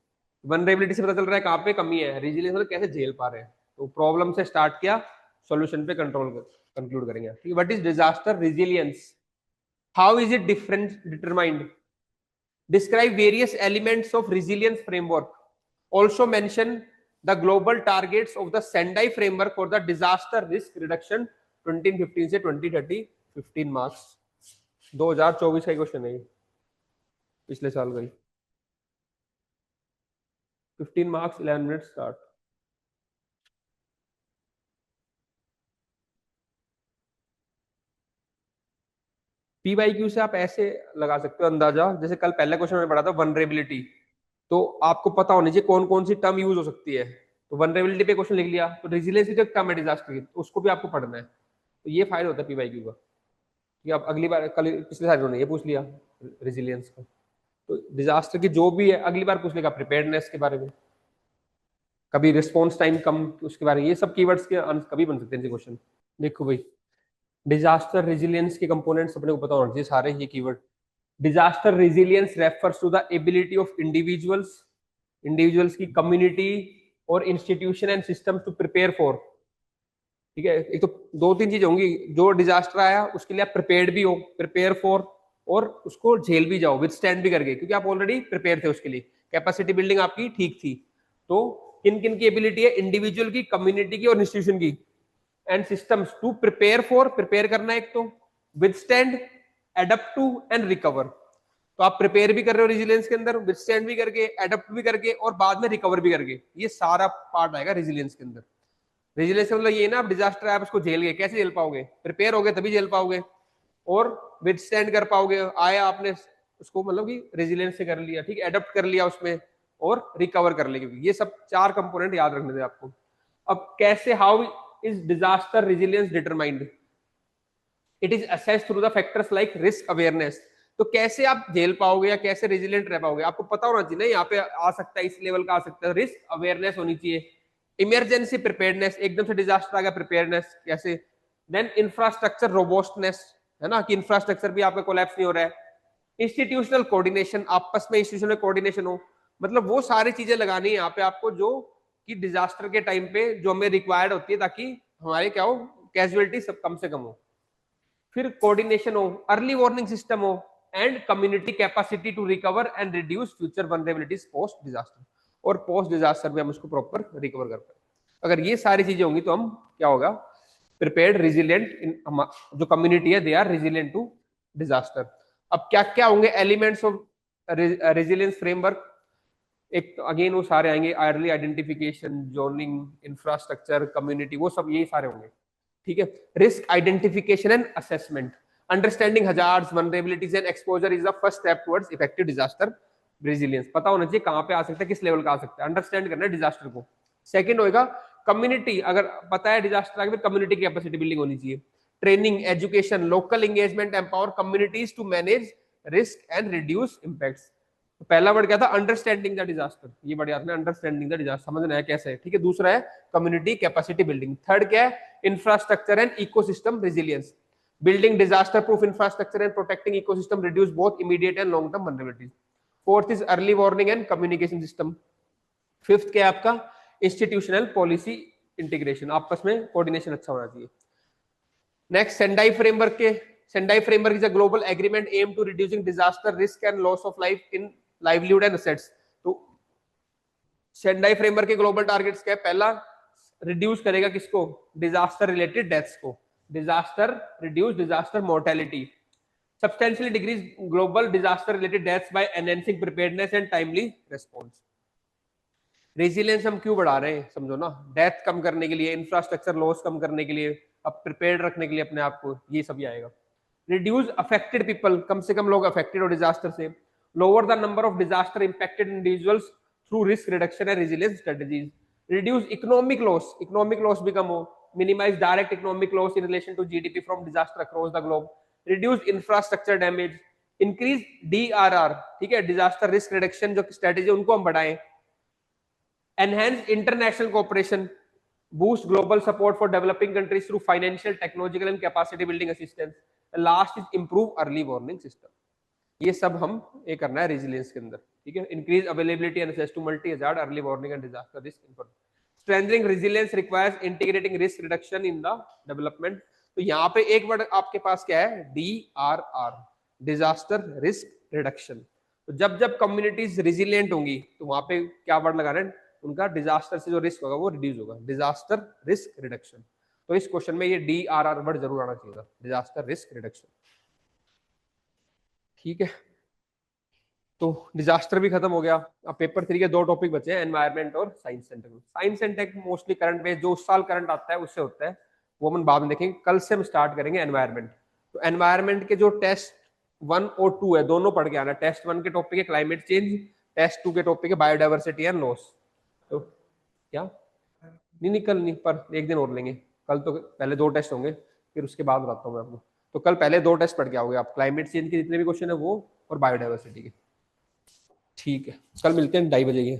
वनरेबिलिटी से पता चल रहा है कहाँ पे कमी है, रिजिलियंस मतलब कैसे झेल पा रहे हैं। तो प्रॉब्लम से स्टार्ट किया, सॉल्यूशन पे कंट्रोल कंक्लूड करेंगे, ठीक है। What is disaster resilience, how is it different determined, describe various elements of resilience framework, also mention the global targets of the Sendai framework for the disaster risk reduction 2015 से 2030, 15 marks, 2024 का question है, पिछले साल का ही। 15 marks, 11 minute start. PYQ से आप ऐसे लगा सकते हो अंदाजा, जैसे कल पहला क्वेश्चन में पढ़ा था वनरेबिलिटी, तो आपको पता होनी चाहिए कौन कौन सी टर्म यूज हो सकती है। तो वनरेबिलिटी पे क्वेश्चन लिख लिया, तो रेजिलियंस की टर्म है डिजास्टर की, तो उसको भी आपको पढ़ना है। तो ये फायदा होता है पीवाईक्यू का, कि आप अगली बार, कल पिछले साल उन्होंने ये पूछ लिया रेजिलियंस का, तो डिजास्टर की जो भी है अगली बार पूछ लेगा, प्रिपेयर्डनेस के बारे में, कभी रिस्पॉन्स टाइम कम उसके बारे में, ये सब कीवर्ड्स के कभी बन सकते हैं क्वेश्चन। देखो भाई, डिजास्टर रेजिलियंस के कंपोनेंट्स अपने को पता होना चाहिए सारे, ये keyword. Disaster resilience refers to the ability of individuals, individuals की, कम्युनिटी और institution and systems to prepare for, ठीक है। एक तो दो तीन चीजें होंगी, जो डिजास्टर आया उसके लिए आप प्रिपेयर्ड भी हो, प्रिपेयर फॉर, और उसको झेल भी जाओ, विद स्टैंड भी करके, क्योंकि आप ऑलरेडी प्रिपेयर थे उसके लिए, कैपेसिटी बिल्डिंग आपकी ठीक थी। तो किन किन की एबिलिटी है, इंडिविजुअल की, कम्युनिटी की और इंस्टीट्यूशन की, and systems to prepare for, prepare करना एक तो, withstand, adapt to and recover. तो आप प्रिपेयर भी कर रहे हो रेजिलियंस के अंदर, विद स्टैंड भी करके, एडप्ट भी करके, और बाद में रिकवर भी करके, ये सारा पार्ट आएगा रेजिलियंस के अंदर। रेजिलियंस मतलब ये ना, आप डिजास्टर आप उसको झेल गए, कैसे झेल पाओगे, प्रिपेयर हो गए तभी झेल पाओगे, और विद स्टैंड कर पाओगे, आया आपने उसको, मतलब कि रेजिलियंस से कर लिया, ठीक है, एडप्ट कर लिया उसमें, और रिकवर कर लिया। ये सब चार कंपोनेंट याद रखने थे आपको। अब कैसे, how is disaster resilience determined, it is assessed through the factors like risk awareness. तो कैसे आप झेल पाओगे या कैसे रेजिलियंट रह पाओगे, आपको पता होना चाहिए ना, यहाँ पे आ सकता है, इस लेवल का आ सकता है, रिस्क अवेयरनेस होनी चाहिए। इमरजेंसी प्रिपेयर्डनेस, एकदम से डिजास्टर आ गया, प्रिपेयर्डनेस कैसे। देन इंफ्रास्ट्रक्चर रोबोस्टनेस, है ना, कि इंफ्रास्ट्रक्चर भी आपका कोलैप्स नहीं हो रहा है। इंस्टीट्यूशनल कोऑर्डिनेशन, आपस में इंस्टीट्यूशनल कोऑर्डिनेशन हो, मतलब वो सारी चीजें लगानी है यहाँ पे आपको, जो कि डिजास्टर के टाइम पे जो हमें रिक्वायर्ड होती है, ताकि हमारे क्या हो, कैजुअलिटी सब कम से कम हो। फिर कोऑर्डिनेशन हो, अर्ली वार्निंग सिस्टम हो, and community capacity to recover and reduce future vulnerabilities post disaster, और पोस्ट डिजास्टर में हम उसको प्रॉपर रिकवर कर पाए। अगर ये सारी चीजें होंगी तो हम क्या होगा, प्रिपेयर्ड, रिजिलियंट, जो कम्युनिटी है they are resilient to disaster. अब क्या क्या होंगे एलिमेंट्स ऑफ रेजिलियंस फ्रेमवर्क, एक अगेन वो सारे आएंगे, early identification, zoning, infrastructure, community, वो सब यही सारे होंगे। ठीक है। Risk identification and assessment, understanding hazards, vulnerabilities and exposure is the first step towards effective disaster resilience. पता होना चाहिए कहां पे आ सकता है, किस लेवल का आ सकता है, अंडरस्टैंड करना है डिजास्टर को। सेकंड होएगा कम्युनिटी, अगर पता है डिजास्टर आगे, कम्युनिटी कैपेसिटी बिल्डिंग होनी चाहिए। Training, education, local engagement, empower communities to manage risk and reduce impacts. तो पहला वर्ड क्या था, अंडरस्टैंडिंग द डिजास्टर, ये वर्ड याद रखना, अंडरस्टैंडिंग द डिजास्टर, समझना है कैसे है। ठीक है। दूसरा है कम्युनिटी कैपेसिटी बिल्डिंग। थर्ड क्या है, infrastructure and ecosystem resilience, building disaster proof infrastructure and protecting ecosystem reduce both immediate and long term vulnerabilities. Fourth is early warning and communication system. Fifth क्या है आपका, इंस्टीट्यूशनल पॉलिसी इंटीग्रेशन, आपस में coordination अच्छा होना चाहिए। नेक्स्ट सेंडाई फ्रेमवर्क के, Sendai framework is a global agreement aim to reducing disaster risk and loss of life in livelihood and assets. तो सेंडाई फ्रेमवर्क के ग्लोबल टारगेट्स क्या है, पहला रिड्यूस करेगा किसको, डिजास्टर रिलेटेड डेथ्स को, disaster reduce disaster mortality, substantially decrease global disaster related deaths by enhancing preparedness and timely response. Resilience हम क्यों बढ़ा रहे हैं, समझो ना, डेथ कम करने के लिए, इंफ्रास्ट्रक्चर लॉस कम करने के लिए, अब प्रिपेयर्ड रखने के लिए अपने आप को, ये सब आएगा। रिड्यूस अफेक्टेड पीपल, कम से कम लोग अफेक्टेड हो डिजास्टर से। Lower the number of disaster impacted individuals through risk reduction and resilience strategies. Reduce economic loss भी कम हो, minimise direct economic loss in relation to GDP from disaster across the globe. Reduce infrastructure damage, increase DRR, ठीक है, disaster risk reduction जो strategy उनको हम बढ़ाएं। Enhance international cooperation, boost global support for developing countries through financial, technological and capacity building assistance. And last is improve early warning system. ये सब हम ये करना है रेजिलियंस के अंदर। ठीक है। Increase availability and access to multi hazard early warning and disaster risk information. Strengthening resilience requires integrating risk reduction in the development. तो यहाँ पे एक वर्ड आपके पास क्या है, DRR, डिजास्टर रिस्क रिडक्शन। तो जब जब कम्युनिटीज रेजिलियंट होंगी तो वहां पे क्या वर्ड लगाना है, उनका डिजास्टर से जो रिस्क होगा वो रिड्यूस होगा, डिजास्टर रिस्क रिडक्शन। तो इस क्वेश्चन में ये DRR वर्ड जरूर आना चाहिए, डिजास्टर रिस्क रिडक्शन। ठीक है। तो डिजास्टर भी खत्म हो गया। अब पेपर 3 के दो टॉपिक बचे हैं, एनवायरमेंट और science and tech. Science and tech mostly current based, जो उस साल करंट आता है उससे होता है, वो हम बाद में देखेंगे। कल से हम स्टार्ट करेंगे एनवायरमेंट। तो एनवायरमेंट के जो टेस्ट 1 और 2 है, दोनों पढ़ के आना। टेस्ट 1 के टॉपिक है क्लाइमेट चेंज, टेस्ट 2 के टॉपिक है बायोडाइवर्सिटी एंड लॉस। तो क्या नहीं, निकल नहीं, पर एक दिन और लेंगे। कल तो पहले 2 टेस्ट होंगे, फिर उसके बाद बताता हूँ मैं आपको। तो कल पहले 2 टेस्ट पढ़ के आओगे आप, क्लाइमेट चेंज के जितने भी क्वेश्चन है वो, और बायोडाइवर्सिटी के। ठीक है, कल मिलते हैं 2:30 बजे के।